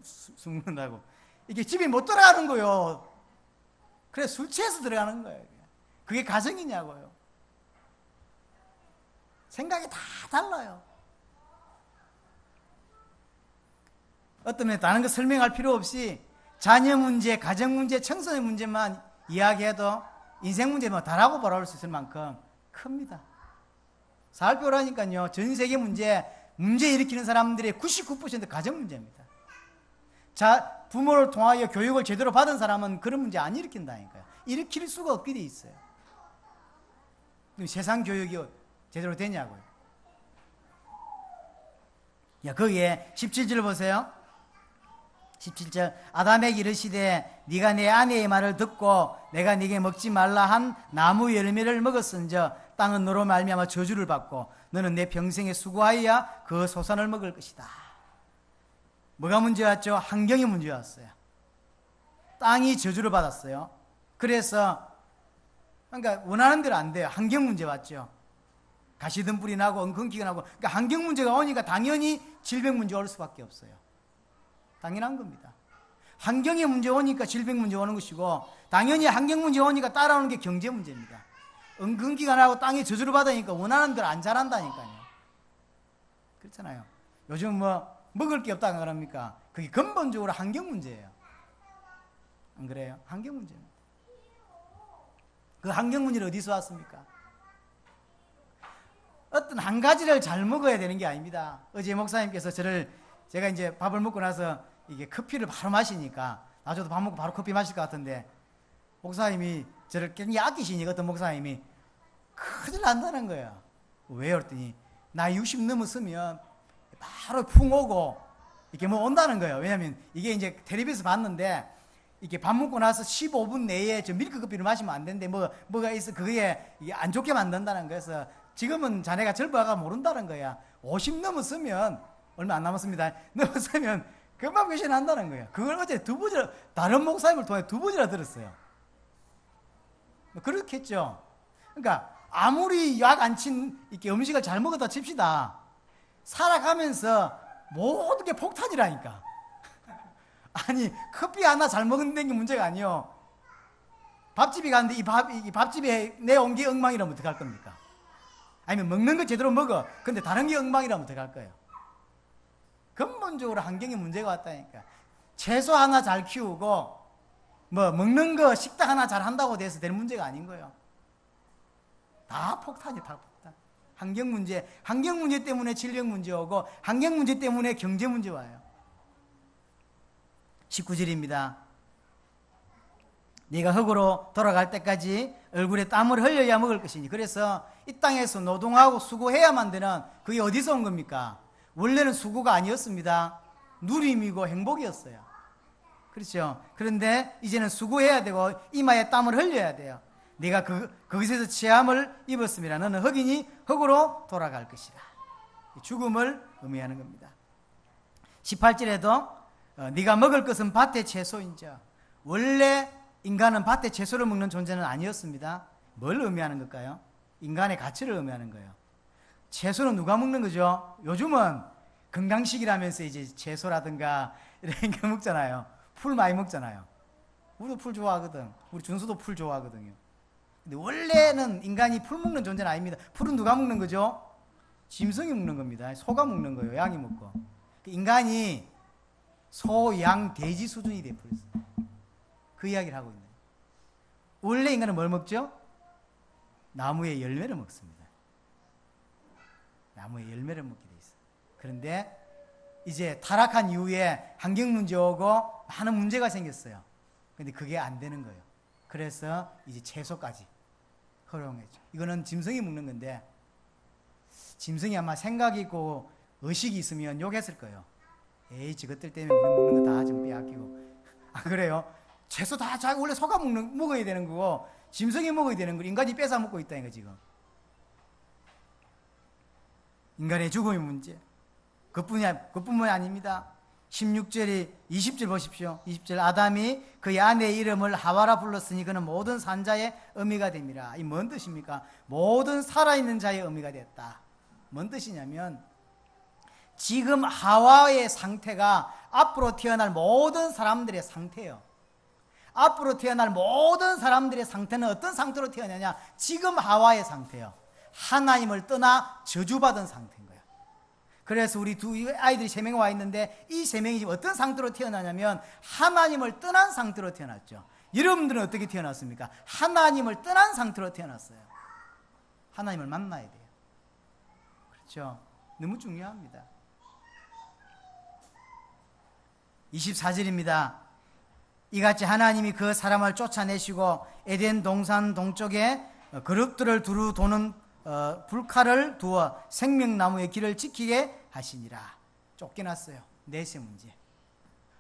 숨는다고. 이게 집에 못 들어가는 거예요. 그래, 술 취해서 들어가는 거예요. 그게 가정이냐고요. 생각이 다 달라요. 어떤 면에 다른 거 설명할 필요 없이 자녀 문제, 가정 문제, 청소년 문제만 이야기해도 인생 문제 뭐 다라고 바라볼 수 있을 만큼 큽니다. 살펴보라니까요. 전 세계 문제 일으키는 사람들의 99% 가정 문제입니다. 부모를 통하여 교육을 제대로 받은 사람은 그런 문제 안 일으킨다니까요. 일으킬 수가 없게 돼 있어요. 세상 교육이 제대로 되냐고요. 거기에 17절 보세요. 17절. 아담에게 이르시되 네가 내 아내의 말을 듣고 내가 네게 먹지 말라 한 나무 열매를 먹었은저 땅은 너로 말미암아 저주를 받고 너는 내 평생에 수고하여야 그 소산을 먹을 것이다. 뭐가 문제였죠? 환경이 문제였어요. 땅이 저주를 받았어요. 그래서 그러니까 원하는 대로 안 돼요. 환경 문제 왔죠. 가시덤불이 나고 엉겅퀴가 나고, 그러니까 환경 문제가 오니까 당연히 질병 문제 올 수밖에 없어요. 당연한 겁니다. 환경의 문제 오니까 질병 문제 오는 것이고, 당연히 환경 문제 오니까 따라오는 게 경제 문제입니다. 엉겅퀴가 나고 땅이 저주를 받으니까 원하는 대로 안 자란다니까요. 그렇잖아요. 요즘 뭐 먹을 게 없다고 그럽니까? 그게 근본적으로 환경 문제예요. 안 그래요? 환경 문제입니다. 그 환경 문제는 어디서 왔습니까? 어떤 한 가지를 잘 먹어야 되는 게 아닙니다. 어제 목사님께서 제가 이제 밥을 먹고 나서 이게 커피를 바로 마시니까, 나중에도 밥 먹고 바로 커피 마실 것 같은데, 목사님이 저를 굉장히 아끼시니까 어떤 목사님이 큰일 난다는 거예요. 왜요? 그랬더니 나 60 넘었으면 바로 풍 오고 이렇게 뭐 온다는 거예요. 왜냐하면 이게 이제 텔레비에서 봤는데, 이렇게 밥 먹고 나서 15분 내에 저 밀크 커피를 마시면 안 되는데 뭐가 있어, 그게 이게 안 좋게 만든다는 거여서, 지금은 자네가 젊어가 모른다는 거야. 50 넘었으면, 얼마 안 남았습니다. 넘었으면 금방 배신한다는 거예요. 그걸 어제 다른 목사님을 통해 2번이나 들었어요. 그렇겠죠. 그러니까 아무리 약 안 친 이렇게 음식을 잘 먹었다 칩시다. 살아가면서 모든 게 폭탄이라니까. 아니, 커피 하나 잘 먹는 게 문제가 아니요. 밥집에 갔는데 이 밥집에 내온 게 엉망이라면 어떡할 겁니까? 아니면 먹는 거 제대로 먹어. 근데 다른 게 엉망이라면 어떡할 거예요? 근본적으로 환경에 문제가 왔다니까. 채소 하나 잘 키우고 뭐 먹는 거 식당 하나 잘 한다고 돼서 될 문제가 아닌 거예요. 다 폭탄이 다 폭탄. 환경 문제 때문에 질병 문제 오고, 환경 문제 때문에 경제 문제 와요. 19절입니다. 네가 흙으로 돌아갈 때까지 얼굴에 땀을 흘려야 먹을 것이니. 그래서 이 땅에서 노동하고 수고해야만 되는, 그게 어디서 온 겁니까? 원래는 수고가 아니었습니다. 누림이고 행복이었어요. 그렇죠? 그런데 이제는 수고해야 되고 이마에 땀을 흘려야 돼요. 네가 거기서 체함을 입었습니다. 너는 흙이니 흙으로 돌아갈 것이라. 죽음을 의미하는 겁니다. 18절에도 네가 먹을 것은 밭의 채소인자. 원래 인간은 밭의 채소를 먹는 존재는 아니었습니다. 뭘 의미하는 걸까요? 인간의 가치를 의미하는 거예요. 채소는 누가 먹는 거죠? 요즘은 건강식이라면서 이제 채소라든가 이런 거 먹잖아요. 풀 많이 먹잖아요. 우리도 풀 좋아하거든. 우리 준수도 풀 좋아하거든요. 근데 원래는 인간이 풀 먹는 존재는 아닙니다. 풀은 누가 먹는 거죠? 짐승이 먹는 겁니다. 소가 먹는 거예요. 양이 먹고. 인간이 소, 양, 돼지 수준이 돼버렸어요. 그 이야기를 하고 있는 거예요. 원래 인간은 뭘 먹죠? 나무의 열매를 먹습니다. 나무의 열매를 먹게 돼 있어요. 그런데 이제 타락한 이후에 환경 문제 오고 많은 문제가 생겼어요. 근데 그게 안 되는 거예요. 그래서 이제 채소까지 허용했죠. 이거는 짐승이 먹는 건데, 짐승이 아마 생각이 있고 의식이 있으면 욕했을 거예요. 에이, 저것들 때문에 우리 먹는 거 다 좀 빼앗기고. 아, 그래요? 채소 다 자기 원래 소가 먹어야 되는 거고, 짐승이 먹어야 되는 거, 인간이 뺏어 먹고 있다니까 지금. 인간의 죽음의 문제. 그뿐만이 아닙니다. 16절이 20절 보십시오. 20절, 아담이 그의 아내의 이름을 하와라 불렀으니 그는 모든 산자의 의미가 됩니다. 이 뭔 뜻입니까? 모든 살아있는 자의 의미가 됐다. 뭔 뜻이냐면, 지금 하와의 상태가 앞으로 태어날 모든 사람들의 상태예요. 앞으로 태어날 모든 사람들의 상태는 어떤 상태로 태어나냐? 지금 하와의 상태예요. 하나님을 떠나 저주받은 상태인 거예요. 그래서 우리 두 아이들이 3명 와 있는데, 이 3명이 지금 어떤 상태로 태어나냐면 하나님을 떠난 상태로 태어났죠. 여러분들은 어떻게 태어났습니까? 하나님을 떠난 상태로 태어났어요. 하나님을 만나야 돼요. 그렇죠? 너무 중요합니다. 24절입니다. 이같이 하나님이 그 사람을 쫓아내시고 에덴 동산 동쪽에 그룹들을 두루 도는 불칼을 두어 생명나무의 길을 지키게 하시니라. 쫓겨났어요. 넷의 문제.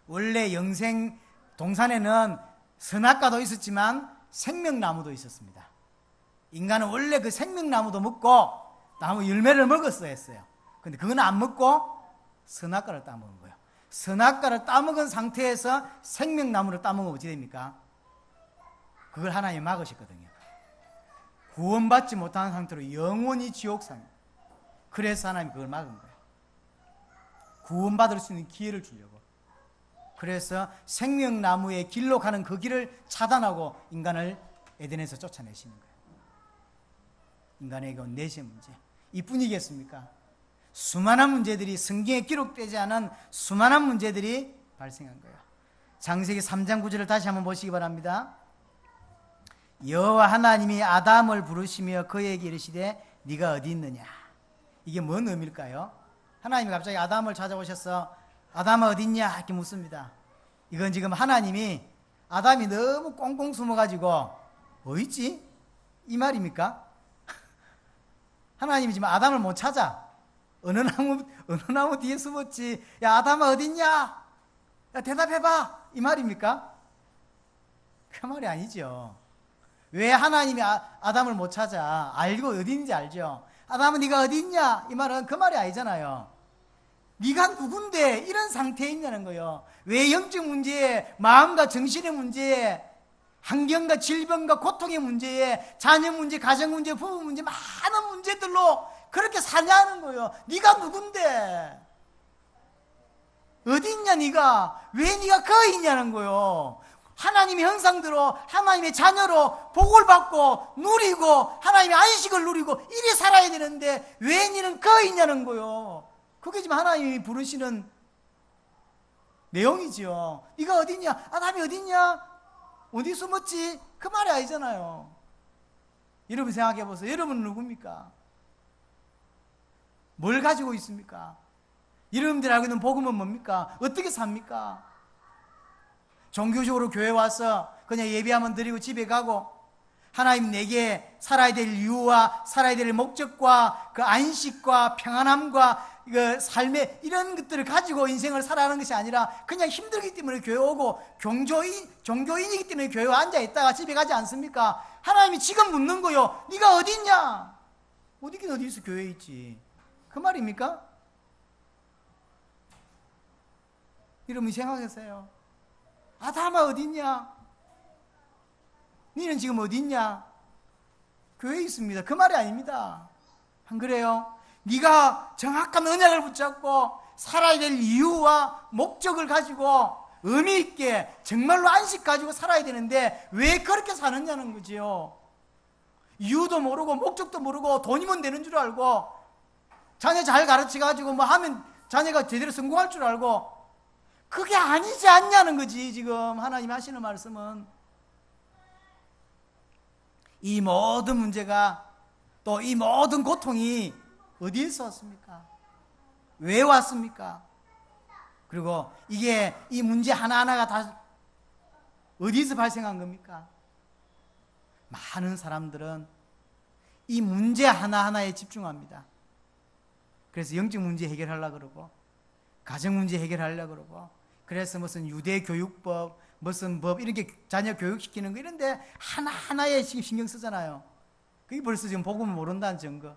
원래 영생 동산에는 선악과도 있었지만 생명나무도 있었습니다. 인간은 원래 그 생명나무도 먹고 나무 열매를 먹었어야 했어요. 근데 그건 안 먹고 선악과를 따먹은 거예요. 선악과를 따먹은 상태에서 생명나무를 따먹으면 어찌 됩니까? 그걸 하나님이 막으셨거든요. 구원받지 못하는 상태로 영원히 지옥상입니다. 그래서 하나님이 그걸 막은 거예요. 구원받을 수 있는 기회를 주려고. 그래서 생명나무의 길로 가는 그 길을 차단하고 인간을 에덴에서 쫓아내시는 거예요. 인간에게 온 넷의 문제. 이뿐이겠습니까? 수많은 문제들이, 성경에 기록되지 않은 수많은 문제들이 발생한 거예요. 창세기 3장 9절을 다시 한번 보시기 바랍니다. 여호와 하나님이 아담을 부르시며 그에게 이르시되 네가 어디 있느냐. 이게 뭔 의미일까요? 하나님이 갑자기 아담을 찾아오셔서 아담아 어디 있냐 이렇게 묻습니다. 이건 지금 하나님이 아담이 너무 꽁꽁 숨어가지고 어디 있지? 이 말입니까? 하나님이 지금 아담을 못 찾아. 어느 나무 뒤에 숨었지. 야 아담아 어디 있냐? 야 대답해봐. 이 말입니까? 그 말이 아니죠. 왜 하나님이 아담을 못 찾아? 알고 어디 있는지 알죠. 아담은 네가 어디 있냐? 이 말은 그 말이 아니잖아요. 네가 누군데 이런 상태에 있냐는 거예요. 왜 영적 문제에, 마음과 정신의 문제에, 환경과 질병과 고통의 문제에, 자녀 문제, 가정 문제, 부부 문제, 많은 문제들로 그렇게 사냐는 거예요. 네가 누군데? 어디 있냐 네가? 왜 네가 거기 있냐는 거예요. 하나님의 형상대로 하나님의 자녀로 복을 받고 누리고 하나님의 안식을 누리고 이리 살아야 되는데 왜 너는 거기 있냐는 거예요. 그게 지금 하나님이 부르시는 내용이죠. 네가 어디 있냐? 아담이 어디 있냐? 어디 숨었지? 그 말이 아니잖아요. 여러분 생각해 보세요. 여러분은 누굽니까? 뭘 가지고 있습니까? 여러분들이 알고 있는 복음은 뭡니까? 어떻게 삽니까? 종교적으로 교회 와서 그냥 예배하면 드리고 집에 가고 하나님 내게 살아야 될 이유와 살아야 될 목적과 그 안식과 평안함과 그 삶의 이런 것들을 가지고 인생을 살아가는 것이 아니라 그냥 힘들기 때문에 교회 오고 종교인이기 때문에 교회에 앉아 있다가 집에 가지 않습니까? 하나님이 지금 묻는 거요. 네가 어디 있냐? 어디긴 어디 있어? 교회에 있지. 그 말입니까? 여러분 생각하세요. 아담아 어디 있냐? 너는 지금 어디 있냐? 교회에 있습니다. 그 말이 아닙니다. 안 그래요? 네가 정확한 언약을 붙잡고 살아야 될 이유와 목적을 가지고 의미 있게 정말로 안식 가지고 살아야 되는데 왜 그렇게 사느냐는 거지요. 이유도 모르고 목적도 모르고 돈이면 되는 줄 알고 자녀 잘 가르쳐가지고 뭐 하면 자녀가 제대로 성공할 줄 알고 그게 아니지 않냐는 거지. 지금 하나님 하시는 말씀은 이 모든 문제가 또 이 모든 고통이 어디에서 왔습니까? 왜 왔습니까? 그리고 이게 이 문제 하나하나가 다 어디서 발생한 겁니까? 많은 사람들은 이 문제 하나하나에 집중합니다. 그래서 영적 문제 해결하려고 그러고 가정 문제 해결하려고 그러고 그래서 무슨 유대 교육법 무슨 법 이렇게 자녀 교육시키는 거 이런데 하나하나에 신경 쓰잖아요. 그게 벌써 지금 복음을 모른다는 증거.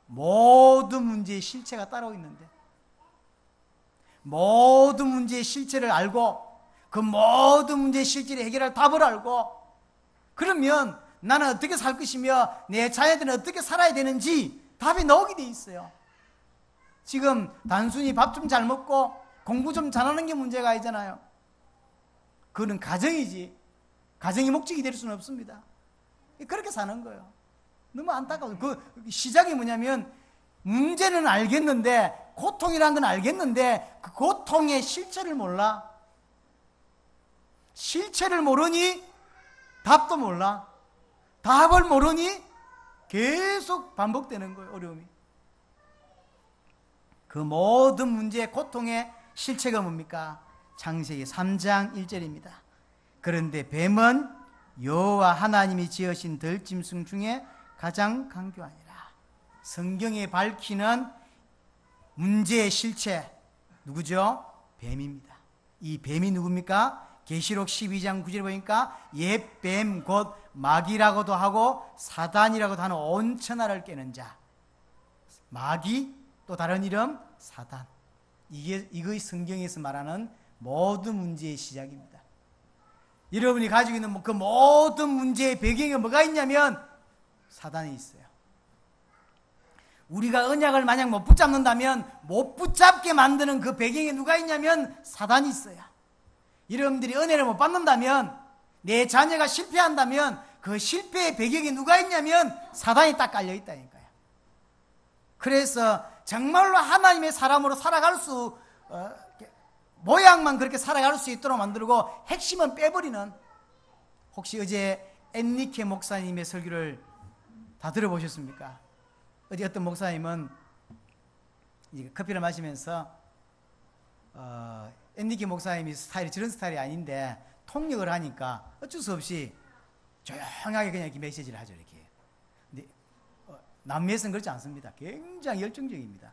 모든 문제의 실체가 따로 있는데 모든 문제의 실체를 알고 그 모든 문제의 실체를 해결할 답을 알고 그러면 나는 어떻게 살 것이며 내 자녀들은 어떻게 살아야 되는지 답이 나오게 돼 있어요. 지금 단순히 밥 좀 잘 먹고 공부 좀 잘하는 게 문제가 아니잖아요. 그거는 가정이지 가정이 목적이 될 수는 없습니다. 그렇게 사는 거예요. 너무 안타까워요. 그 시작이 뭐냐면 문제는 알겠는데 고통이라는 건 알겠는데 그 고통의 실체를 몰라. 실체를 모르니 답도 몰라. 답을 모르니 계속 반복되는 거예요. 어려움이. 그 모든 문제의 고통의 실체가 뭡니까? 창세기 3장 1절입니다. 그런데 뱀은 여호와 하나님이 지으신 들짐승 중에 가장 강교하니라. 성경에 밝히는 문제의 실체 누구죠? 뱀입니다. 이 뱀이 누굽니까? 계시록 12장 9절에 보니까 옛 뱀 곧 마귀라고도 하고 사단이라고도 하는 온 천하를 깨는 자. 마귀 또 다른 이름 사단. 이거의 성경에서 말하는 모든 문제의 시작입니다. 여러분이 가지고 있는 그 모든 문제의 배경에 뭐가 있냐면 사단이 있어요. 우리가 언약을 만약 못 붙잡는다면 못 붙잡게 만드는 그 배경에 누가 있냐면 사단이 있어요. 여러분들이 은혜를 못 받는다면, 내 자녀가 실패한다면 그 실패의 배경에 누가 있냐면 사단이 딱 깔려 있다니까요. 그래서 정말로 하나님의 사람으로 살아갈 수 모양만 그렇게 살아갈 수 있도록 만들고 핵심은 빼버리는. 혹시 어제 엔리케 목사님의 설교를 다 들어보셨습니까? 어제 어떤 목사님은 이제 커피를 마시면서 엔리케 목사님이 스타일이 저런 스타일이 아닌데 통역을 하니까 어쩔 수 없이 조용하게 그냥 이렇게 메시지를 하죠. 이렇게. 근데 남미에서는 그렇지 않습니다. 굉장히 열정적입니다.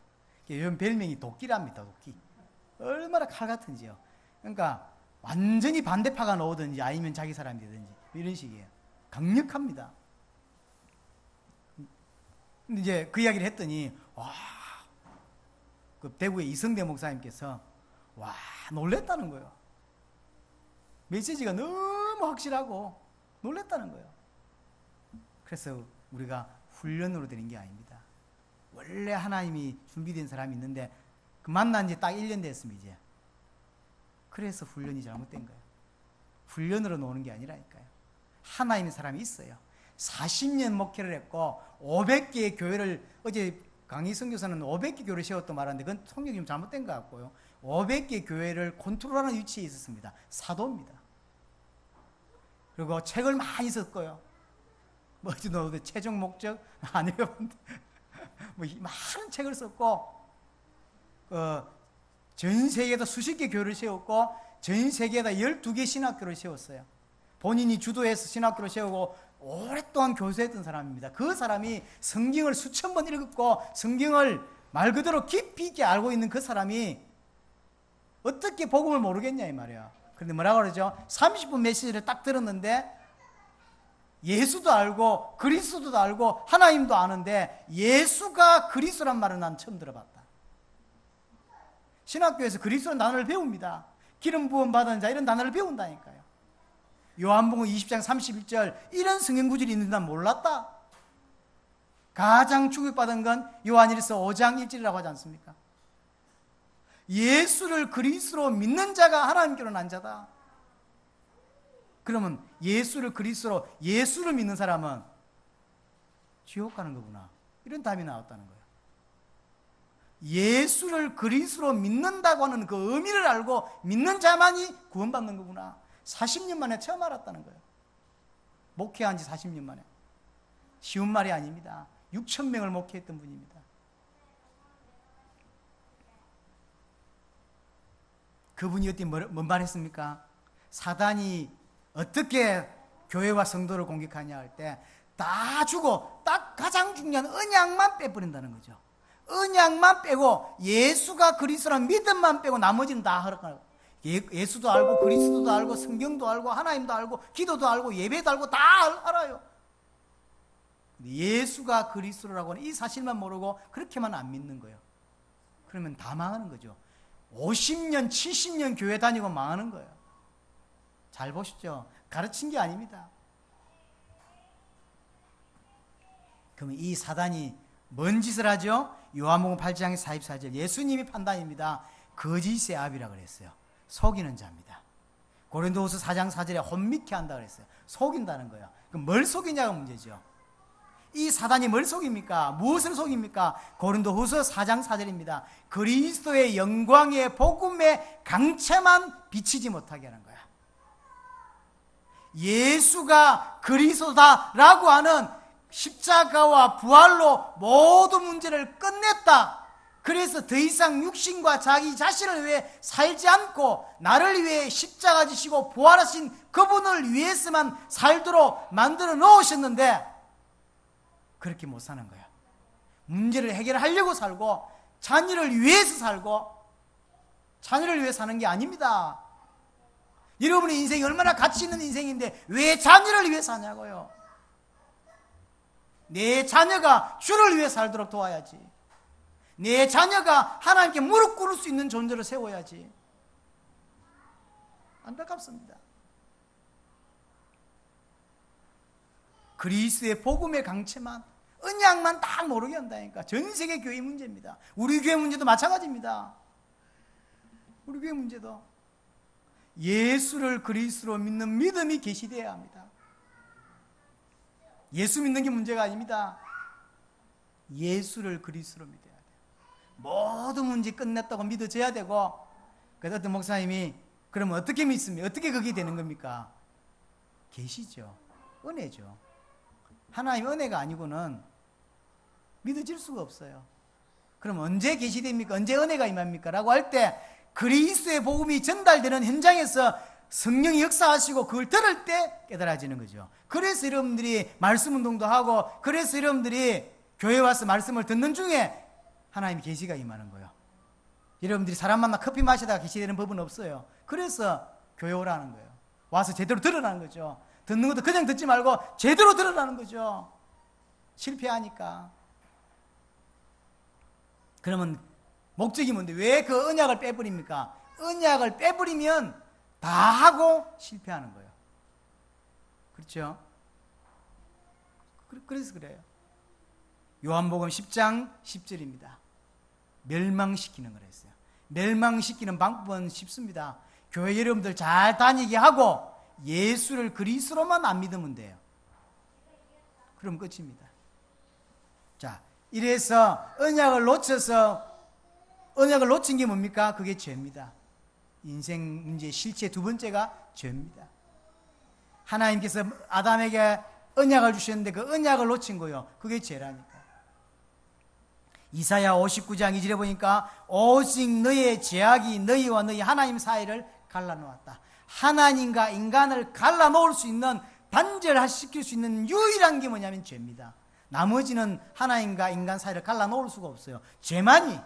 요즘 별명이 도끼랍니다. 도끼. 얼마나 칼 같은지요. 그러니까 완전히 반대파가 나오든지 아니면 자기 사람이 되든지 이런 식이에요. 강력합니다. 근데 이제 그 이야기를 했더니 그 대구의 이성대 목사님께서 놀랬다는 거예요. 메시지가 너무 확실하고 놀랬다는 거예요. 그래서 우리가 훈련으로 되는 게 아닙니다. 원래 하나님이 준비된 사람이 있는데 그 만난 지 딱 1년 됐습니다. 이제. 그래서 훈련이 잘못된 거예요. 훈련으로 노는 게 아니라니까요. 하나님의 사람이 있어요. 40년 목회를 했고 500개의 교회를, 어제 강희성 교사는 500개 교회를 세웠던 말하는데 그건 성경이 좀 잘못된 것 같고요. 500개 교회를 컨트롤하는 위치에 있었습니다. 사도입니다. 그리고 책을 많이 썼고요. 어디 넣어도 최종 목적 안 외웠는데 많은 책을 썼고, 전 세계에다 수십 개 교회를 세웠고 전 세계에다 12개 신학교를 세웠어요. 본인이 주도해서 신학교를 세우고 오랫동안 교수했던 사람입니다. 그 사람이 성경을 수천 번 읽었고 성경을 말 그대로 깊이 있게 알고 있는 그 사람이 어떻게 복음을 모르겠냐 이 말이야. 그런데 뭐라고 그러죠? 30분 메시지를 딱 들었는데 예수도 알고 그리스도도 알고 하나님도 아는데 예수가 그리스도란 말은 난 처음 들어봤다. 신학교에서 그리스도라는 단어를 배웁니다. 기름 부음 받은 자 이런 단어를 배운다니까요. 요한복음 20장 31절 이런 성경 구절이 있는 난 몰랐다. 가장 축복받은 건 요한일서 5장 1절이라고 하지 않습니까? 예수를 그리스도로 믿는 자가 하나님께로 난 자다. 그러면 예수를 그리스도로, 예수를 믿는 사람은 지옥 가는 거구나, 이런 답이 나왔다는 거예요. 예수를 그리스도로 믿는다고 하는 그 의미를 알고 믿는 자만이 구원받는 거구나. 40년 만에 처음 알았다는 거예요. 목회한 지 40년 만에. 쉬운 말이 아닙니다. 6,000명을 목회했던 분입니다. 그분이 어떻게 뭔 말 했습니까? 사단이 어떻게 교회와 성도를 공격하냐 할 때 다 주고 딱 가장 중요한 언약만 빼버린다는 거죠. 언약만 빼고 예수가 그리스도라는 믿음만 빼고 나머지는 다 허락하는 거예요. 예수도 알고 그리스도도 알고 성경도 알고 하나님도 알고 기도도 알고 예배도 알고 다 알아요. 예수가 그리스도라고 하는 이 사실만 모르고 그렇게만 안 믿는 거예요. 그러면 다 망하는 거죠. 50년 70년 교회 다니고 망하는 거예요. 잘 보십시오. 가르친 게 아닙니다. 그러면 이 사단이 뭔 짓을 하죠? 요한복음 8장 44절 예수님이 판단입니다. 거짓의 아비라고 그랬어요. 속이는 자입니다. 고린도후서 4장 4절에 혼미케 한다 그랬어요. 속인다는 거예요. 그럼 뭘 속이냐가 문제죠. 이 사단이 뭘 속입니까? 무엇을 속입니까? 고린도후서 4장 4절입니다. 그리스도의 영광의 복음의 강체만 비치지 못하게 하는 거야. 예수가 그리스도다라고 하는 십자가와 부활로 모든 문제를 끝냈다. 그래서 더 이상 육신과 자기 자신을 위해 살지 않고 나를 위해 십자가 지시고 부활하신 그분을 위해서만 살도록 만들어 놓으셨는데 그렇게 못 사는 거야. 문제를 해결하려고 살고 자녀를 위해서 살고 자녀를 위해 사는 게 아닙니다. 여러분의 인생이 얼마나 가치 있는 인생인데 왜 자녀를 위해 사냐고요. 내 자녀가 주를 위해 살도록 도와야지. 내 자녀가 하나님께 무릎 꿇을 수 있는 존재를 세워야지. 안타깝습니다. 그리스도의 복음의 강체만, 언약만 딱 모르게 한다니까. 전 세계 교회 문제입니다. 우리 교회 문제도 마찬가지입니다. 우리 교회 문제도 예수를 그리스도로 믿는 믿음이 계시되어야 합니다. 예수 믿는 게 문제가 아닙니다. 예수를 그리스도로 믿어야 돼요. 모든 문제 끝냈다고 믿어져야 되고, 그래서 어떤 목사님이 그러면 어떻게 믿습니까? 어떻게 그게 되는 겁니까? 계시죠. 은혜죠. 하나님 은혜가 아니고는 믿어질 수가 없어요. 그럼 언제 계시됩니까? 언제 은혜가 임합니까? 라고 할 때 그리스도의 복음이 전달되는 현장에서 성령이 역사하시고 그걸 들을 때 깨달아지는 거죠. 그래서 여러분들이 말씀 운동도 하고, 그래서 여러분들이 교회 와서 말씀을 듣는 중에 하나님의 계시가 임하는 거예요. 여러분들이 사람 만나 커피 마시다가 계시되는 법은 없어요. 그래서 교회 오라는 거예요. 와서 제대로 들으라는 거죠. 듣는 것도 그냥 듣지 말고 제대로 들으라는 거죠. 실패하니까. 그러면 목적이 뭔데? 왜 그 언약을 빼버립니까? 언약을 빼버리면 다 하고 실패하는 거예요. 그렇죠? 그래서 그래요. 요한복음 10장 10절입니다. 멸망시키는 걸 했어요. 멸망시키는 방법은 쉽습니다. 교회 여러분들 잘 다니게 하고 예수를 그리스도로만 안 믿으면 돼요. 그럼 끝입니다. 자, 이래서 언약을 놓친 게 뭡니까? 그게 죄입니다. 인생 문제 실체 두 번째가 죄입니다. 하나님께서 아담에게 언약을 주셨는데 그 언약을 놓친 거예요. 그게 죄라니까. 이사야 59장 2절에 보니까 오직 너의 죄악이 너희와 너희 하나님 사이를 갈라놓았다. 하나님과 인간을 갈라놓을 수 있는, 단절시킬 수 있는 유일한 게 뭐냐면 죄입니다. 나머지는 하나님과 인간 사이를 갈라놓을 수가 없어요. 죄만이.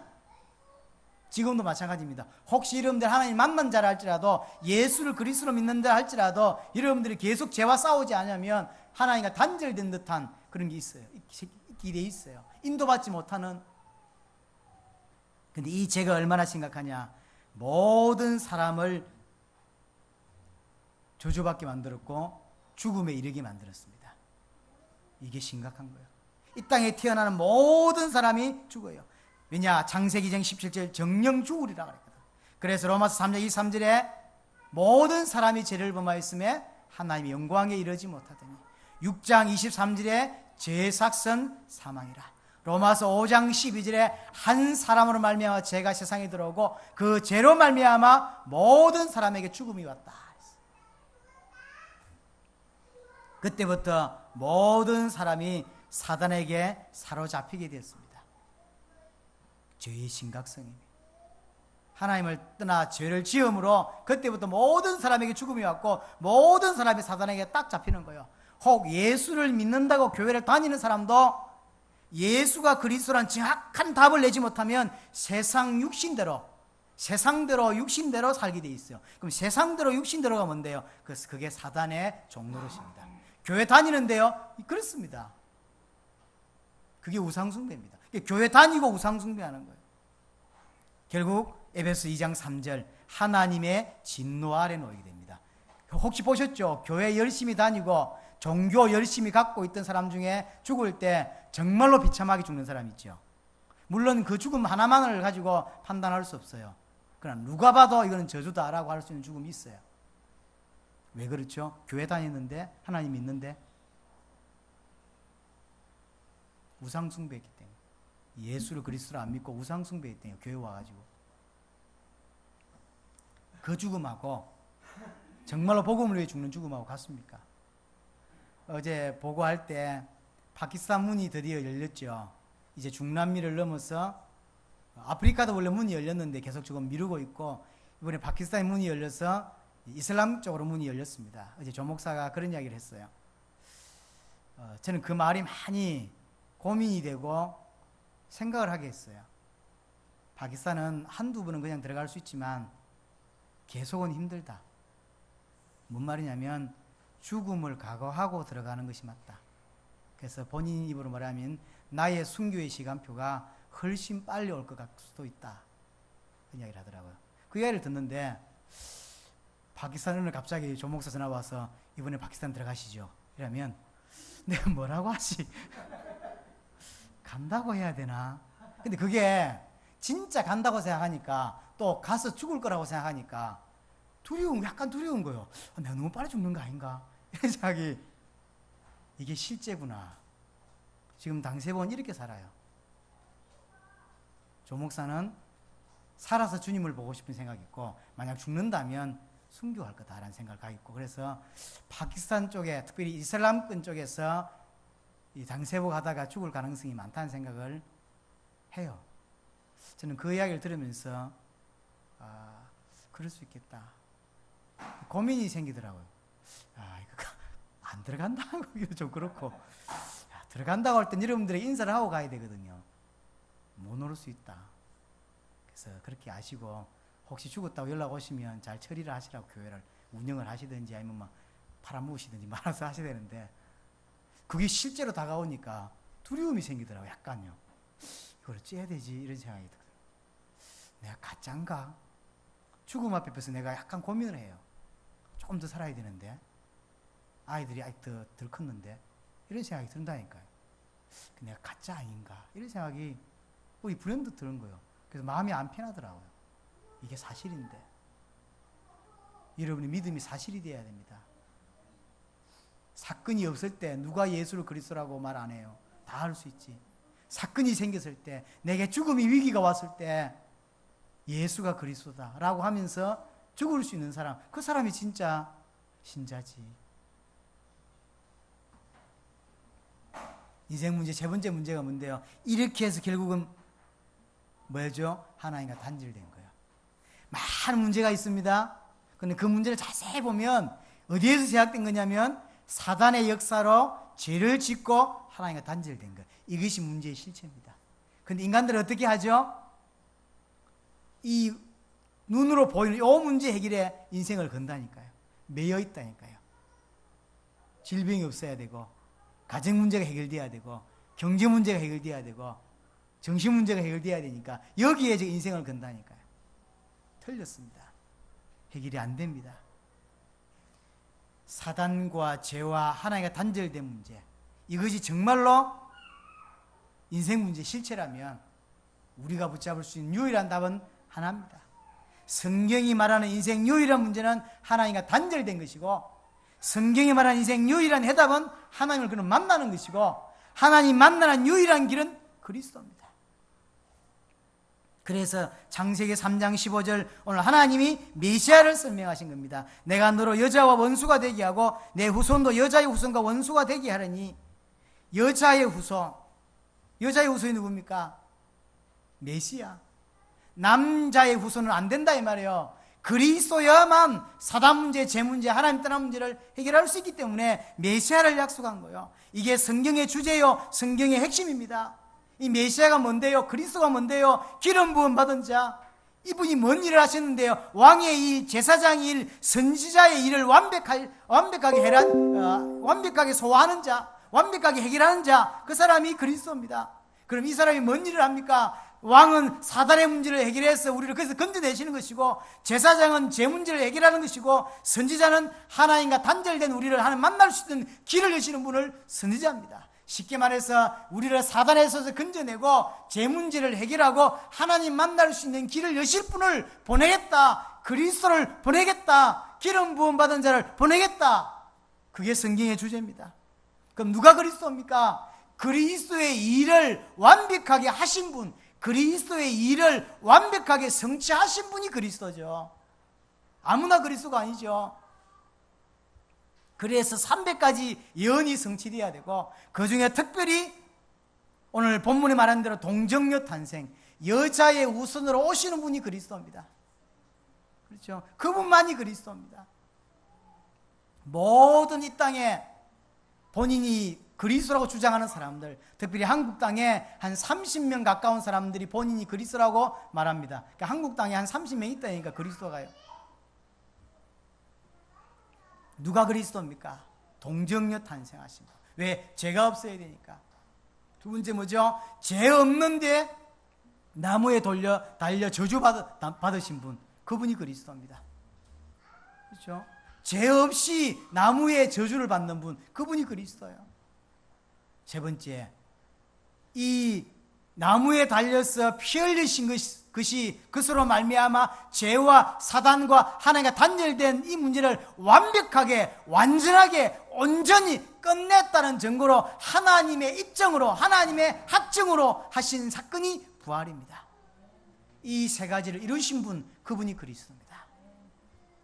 지금도 마찬가지입니다. 혹시 여러분들 하나님 만난 자라 할지라도, 예수를 그리스도로 믿는 자 할지라도 여러분들이 계속 죄와 싸우지 않으면 하나님과 단절된 듯한 그런 게 있어요. 길에 있어요. 인도받지 못하는. 근데 이 죄가 얼마나 심각하냐. 모든 사람을 저주받게 만들었고 죽음에 이르게 만들었습니다. 이게 심각한 거예요. 이 땅에 태어나는 모든 사람이 죽어요. 왜냐? 창세기 2장 17절 정령 죽으리라 그랬거든. 그래서 로마서 3장 23절에 모든 사람이 죄를 범하였음에 하나님의 영광에 이르지 못하더니, 6장 23절에 죄삭선 사망이라. 로마서 5장 12절에 한 사람으로 말미암아 죄가 세상에 들어오고 그 죄로 말미암아 모든 사람에게 죽음이 왔다. 그때부터 모든 사람이 사단에게 사로잡히게 되었습니다. 죄의 심각성입니다. 하나님을 떠나 죄를 지음으로 그때부터 모든 사람에게 죽음이 왔고 모든 사람이 사단에게 딱 잡히는 거예요. 혹 예수를 믿는다고 교회를 다니는 사람도 예수가 그리스도란 정확한 답을 내지 못하면 세상대로 육신대로 살게 돼 있어요. 그럼 세상대로 육신대로가 뭔데요? 그게 사단의 종노릇입니다. 교회 다니는데요, 그렇습니다. 그게 우상숭배입니다. 교회 다니고 우상숭배하는 거예요. 결국 에베소 2장 3절 하나님의 진노 아래 놓이게 됩니다. 혹시 보셨죠? 교회 열심히 다니고 종교 열심히 갖고 있던 사람 중에 죽을 때 정말로 비참하게 죽는 사람 있죠. 물론 그 죽음 하나만을 가지고 판단할 수 없어요. 그러나 누가 봐도 이거는 저주다라고 할 수 있는 죽음이 있어요. 왜 그렇죠? 교회 다니는데, 하나님 믿는데 우상숭배했기 때문에. 예수를 그리스도를 안 믿고 우상숭배했기 때문에 교회 와가지고. 그 죽음하고 정말로 복음을 위해 죽는 죽음하고 같습니까? 어제 보고할 때 파키스탄 문이 드디어 열렸죠. 이제 중남미를 넘어서 아프리카도 원래 문이 열렸는데 계속 지금 미루고 있고, 이번에 파키스탄 문이 열려서 이슬람 쪽으로 문이 열렸습니다. 어제 조 목사가 그런 이야기를 했어요. 저는 그 말이 많이 고민이 되고 생각을 하게 했어요. 파키스탄은 한두 번은 그냥 들어갈 수 있지만 계속은 힘들다. 뭔 말이냐면 죽음을 각오하고 들어가는 것이 맞다. 그래서 본인 입으로 말하면 나의 순교의 시간표가 훨씬 빨리 올 것 같을 수도 있다. 그 이야기를 하더라고요. 그 이야기를 듣는데 파키스탄 오늘 갑자기 조 목사 전화 와서 이번에 파키스탄 들어가시죠. 이러면 내가 뭐라고 하지? 간다고 해야 되나? 근데 그게 진짜 간다고 생각하니까 또 가서 죽을 거라고 생각하니까 약간 두려운 거예요. 내가 너무 빨리 죽는 거 아닌가? 이런 생각이, 이게 실제구나. 지금 당세복은 이렇게 살아요. 조 목사는 살아서 주님을 보고 싶은 생각이 있고, 만약 죽는다면 순교할 거다라는 생각을 가지고 있고, 그래서 파키스탄 쪽에, 특별히 이슬람권 쪽에서 이 당세복 하다가 죽을 가능성이 많다는 생각을 해요. 저는 그 이야기를 들으면서 그럴 수 있겠다. 고민이 생기더라고요. 이거 안 들어간다 하기도 좀 그렇고, 들어간다고 할 땐 여러분들에게 인사를 하고 가야 되거든요. 못 오를 수 있다. 그래서 그렇게 아시고, 혹시 죽었다고 연락 오시면 잘 처리를 하시라고 교회를 운영을 하시든지 아니면 막 팔아먹으시든지 말아서 하셔야 되는데, 그게 실제로 다가오니까 두려움이 생기더라고요. 약간요. 이걸 어찌 해야 되지? 이런 생각이 들어요. 내가 가짜인가? 죽음 앞에서 내가 약간 고민을 해요. 조금 더 살아야 되는데, 아이들이 아직 덜 컸는데, 이런 생각이 든다니까요. 내가 가짜 아닌가? 이런 생각이 우리 불현듯 드는 거예요. 그래서 마음이 안 편하더라고요. 이게 사실인데. 여러분의 믿음이 사실이 되어야 됩니다. 사건이 없을 때 누가 예수를 그리스도라고 말 안 해요. 다 할 수 있지. 사건이 생겼을 때, 내게 죽음의 위기가 왔을 때 예수가 그리스도다라고 하면서 죽을 수 있는 사람, 그 사람이 진짜 신자지. 인생 문제 세 번째 문제가 뭔데요? 이렇게 해서 결국은 뭐죠? 하나님과 단절된 거예요. 많은 문제가 있습니다. 그런데 그 문제를 자세히 보면 어디에서 시작된 거냐면 사단의 역사로 죄를 짓고 하나님과 단절된 거예요. 이것이 문제의 실체입니다. 그런데 인간들은 어떻게 하죠? 이 눈으로 보이는 이 문제 해결에 인생을 건다니까요. 매여 있다니까요. 질병이 없어야 되고, 가정 문제가 해결돼야 되고, 경제 문제가 해결돼야 되고, 정신 문제가 해결돼야 되니까 여기에 지금 인생을 건다니까요. 틀렸습니다. 해결이 안 됩니다. 사단과 죄와 하나님과 단절된 문제, 이것이 정말로 인생 문제 실체라면 우리가 붙잡을 수 있는 유일한 답은 하나입니다. 성경이 말하는 인생 유일한 문제는 하나님과 단절된 것이고, 성경이 말하는 인생 유일한 해답은 하나님을 그는 만나는 것이고, 하나님 만나는 유일한 길은 그리스도입니다. 그래서 창세기 3장 15절 오늘 하나님이 메시아를 설명하신 겁니다. 내가 너로 여자와 원수가 되게 하고 내 후손도 여자의 후손과 원수가 되게 하려니. 여자의 후손이 누굽니까? 메시아. 남자의 후손은 안 된다 이 말이에요. 그리스도야만 사단 문제, 죄 문제, 하나님 떠난 문제를 해결할 수 있기 때문에 메시아를 약속한 거예요. 이게 성경의 주제요, 성경의 핵심입니다. 이 메시아가 뭔데요? 그리스도가 뭔데요? 기름 부음 받은 자. 이분이 뭔 일을 하셨는데요? 왕의 일, 제사장의 일, 선지자의 일을 완벽하게 소화하는 자, 완벽하게 해결하는 자, 그 사람이 그리스도입니다. 그럼 이 사람이 뭔 일을 합니까? 왕은 사단의 문제를 해결해서 우리를 거기서 건져내시는 것이고, 제사장은 죄 문제를 해결하는 것이고, 선지자는 하나님과 단절된 우리를 하나님 만날 수 있는 길을 여시는 분을 선지자입니다. 쉽게 말해서 우리를 사단에서 건져내고 죄 문제를 해결하고 하나님 만날 수 있는 길을 여실 분을 보내겠다. 그리스도를 보내겠다. 기름 부음 받은 자를 보내겠다. 그게 성경의 주제입니다. 그럼 누가 그리스도입니까? 그리스도의 일을 완벽하게 하신 분, 그리스도의 일을 완벽하게 성취하신 분이 그리스도죠. 아무나 그리스도가 아니죠. 그래서 300가지 예언이 성취되어야 되고, 그 중에 특별히 오늘 본문에 말한 대로 동정녀 탄생, 여자의 우선으로 오시는 분이 그리스도입니다. 그렇죠? 그분만이 그리스도입니다. 모든 이 땅에 본인이 그리스도라고 주장하는 사람들, 특별히 한국 땅에 한 30명 가까운 사람들이 본인이 그리스도라고 말합니다. 그러니까 한국 땅에 한 30명 있다니까 그리스도가요. 누가 그리스도입니까? 동정녀 탄생하신 분. 왜? 죄가 없어야 되니까. 두 번째 뭐죠? 죄 없는데 나무에 달려 저주받으신 분, 그분이 그리스도입니다. 그렇죠? 죄 없이 나무에 저주를 받는 분, 그분이 그리스도예요. 세 번째, 이 나무에 달려서 피 흘리신 것이 그것으로 말미암아 죄와 사단과 하나님과 단절된 이 문제를 완벽하게, 완전하게, 온전히 끝냈다는 증거로 하나님의 입증으로, 하나님의 확증으로 하신 사건이 부활입니다. 이 세 가지를 이루신 분, 그분이 그리스도입니다.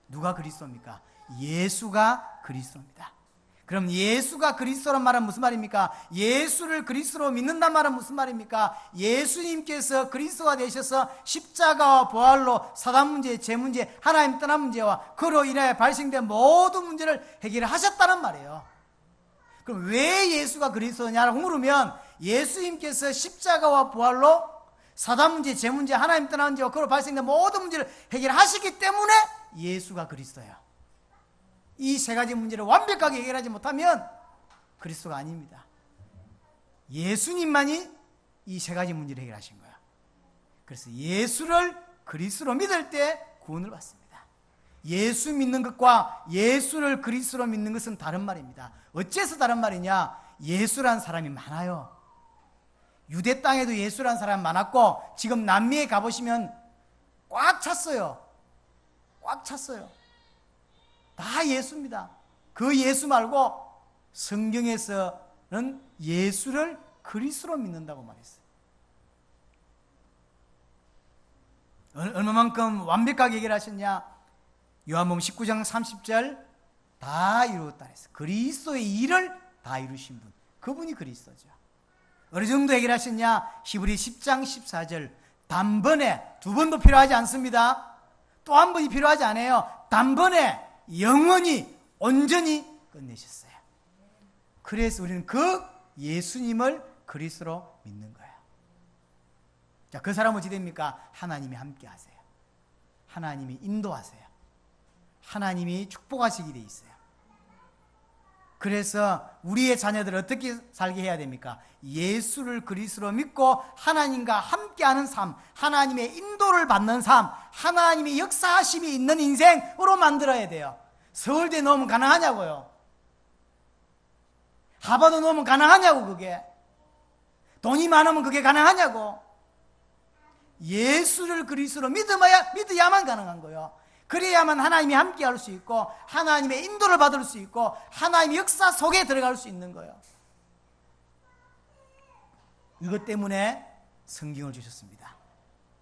누가 그리스도입니까? 예수가 그리스도입니다. 그럼 예수가 그리스도란 말은 무슨 말입니까? 예수를 그리스도로 믿는단 말은 무슨 말입니까? 예수님께서 그리스도가 되셔서 십자가와 부활로 사단 문제, 죄 문제, 하나님 떠난 문제와 그로 인하여 발생된 모든 문제를 해결하셨다는 말이에요. 그럼 왜 예수가 그리스도냐고 물으면 예수님께서 십자가와 부활로 사단 문제, 죄 문제, 하나님 떠난 문제와 그로 발생된 모든 문제를 해결하시기 때문에 예수가 그리스도예요. 이 세 가지 문제를 완벽하게 해결하지 못하면 그리스도가 아닙니다. 예수님만이 이 세 가지 문제를 해결하신 거예요. 그래서 예수를 그리스도로 믿을 때 구원을 받습니다. 예수 믿는 것과 예수를 그리스도로 믿는 것은 다른 말입니다. 어째서 다른 말이냐? 예수란 사람이 많아요. 유대 땅에도 예수란 사람이 많았고 지금 남미에 가보시면 꽉 찼어요. 꽉 찼어요. 다 예수입니다. 그 예수 말고 성경에서는 예수를 그리스도로 믿는다고 말했어요. 얼마만큼 완벽하게 해결하셨냐? 요한복음 19장 30절 다 이루었다 했어요. 그리스도의 일을 다 이루신 분, 그분이 그리스도죠. 어느 정도 해결하셨냐? 히브리 10장 14절 단번에, 두 번도 필요하지 않습니다. 또 한 번이 필요하지 않아요. 단번에 영원히 온전히 끝내셨어요. 그래서 우리는 그 예수님을 그리스도로 믿는 거예요. 자, 그 사람은 어찌 됩니까? 하나님이 함께 하세요. 하나님이 인도하세요. 하나님이 축복하시게 돼 있어요. 그래서 우리의 자녀들을 어떻게 살게 해야 됩니까? 예수를 그리스도로 믿고 하나님과 함께하는 삶, 하나님의 인도를 받는 삶, 하나님의 역사하심이 있는 인생으로 만들어야 돼요. 서울대 넣으면 가능하냐고요? 하버드 넣으면 가능하냐고. 그게 돈이 많으면 그게 가능하냐고. 예수를 그리스도로 믿어야만 가능한 거예요. 그래야만 하나님이 함께 할 수 있고 하나님의 인도를 받을 수 있고 하나님의 역사 속에 들어갈 수 있는 거예요. 이것 때문에 성경을 주셨습니다.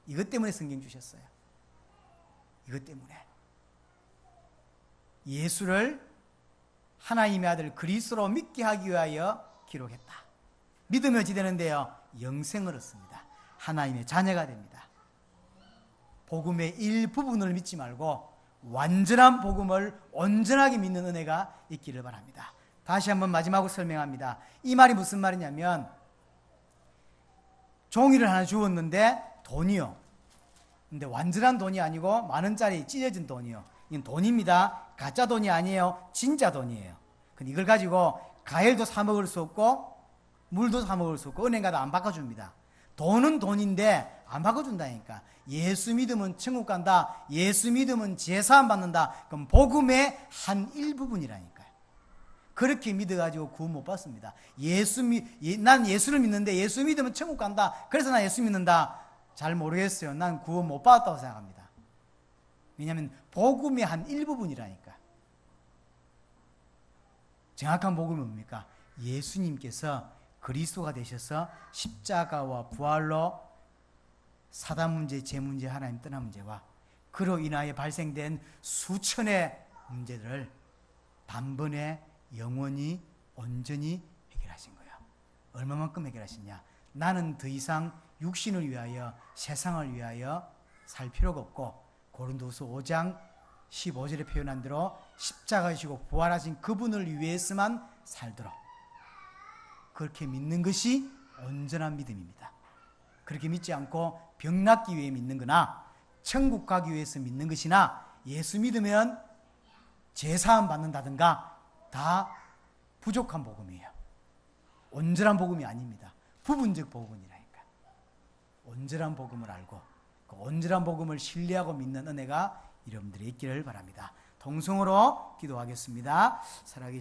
이것 때문에 성경 주셨어요. 이것 때문에 예수를 하나님의 아들 그리스도로 믿게 하기 위하여 기록했다. 믿으면 어찌 되는데요? 영생을 얻습니다. 하나님의 자녀가 됩니다. 복음의 일부분을 믿지 말고 완전한 복음을 온전하게 믿는 은혜가 있기를 바랍니다. 다시 한번 마지막으로 설명합니다. 이 말이 무슨 말이냐면 종이를 하나 주었는데 돈이요. 근데 완전한 돈이 아니고 만 원짜리 찢어진 돈이요. 이건 돈입니다. 가짜 돈이 아니에요. 진짜 돈이에요. 근데 이걸 가지고 과일도 사 먹을 수 없고 물도 사 먹을 수 없고 은행 가도 안 바꿔줍니다. 돈은 돈인데 안 바꿔준다니까. 예수 믿으면 천국 간다. 예수 믿으면 제사함 받는다. 그럼 복음의 한 일부분이라니까요. 그렇게 믿어가지고 구원 못 받습니다. 난 예수를 믿는데 예수 믿으면 천국 간다. 그래서 난 예수 믿는다. 잘 모르겠어요. 난 구원 못 받았다고 생각합니다. 왜냐하면 복음의 한 일부분이라니까. 정확한 복음이 뭡니까? 예수님께서 그리스도가 되셔서 십자가와 부활로 사단 문제, 죄 문제, 하나님 떠난 문제와 그로 인하여 발생된 수천의 문제들을 단번에 영원히 온전히 해결하신 거예요. 얼마만큼 해결하시냐? 나는 더 이상 육신을 위하여 세상을 위하여 살 필요가 없고 고린도서 5장 15절에 표현한 대로 십자가이시고 부활하신 그분을 위해서만 살도록 그렇게 믿는 것이 온전한 믿음입니다. 그렇게 믿지 않고 병 낫기 위해 믿는 거나 천국 가기 위해서 믿는 것이나 예수 믿으면 제사함 받는다든가 다 부족한 복음이에요. 온전한 복음이 아닙니다. 부분적 복음이라니까. 온전한 복음을 알고 그 온전한 복음을 신뢰하고 믿는 은혜가 여러분들이 있기를 바랍니다. 동성으로 기도하겠습니다. 살아계신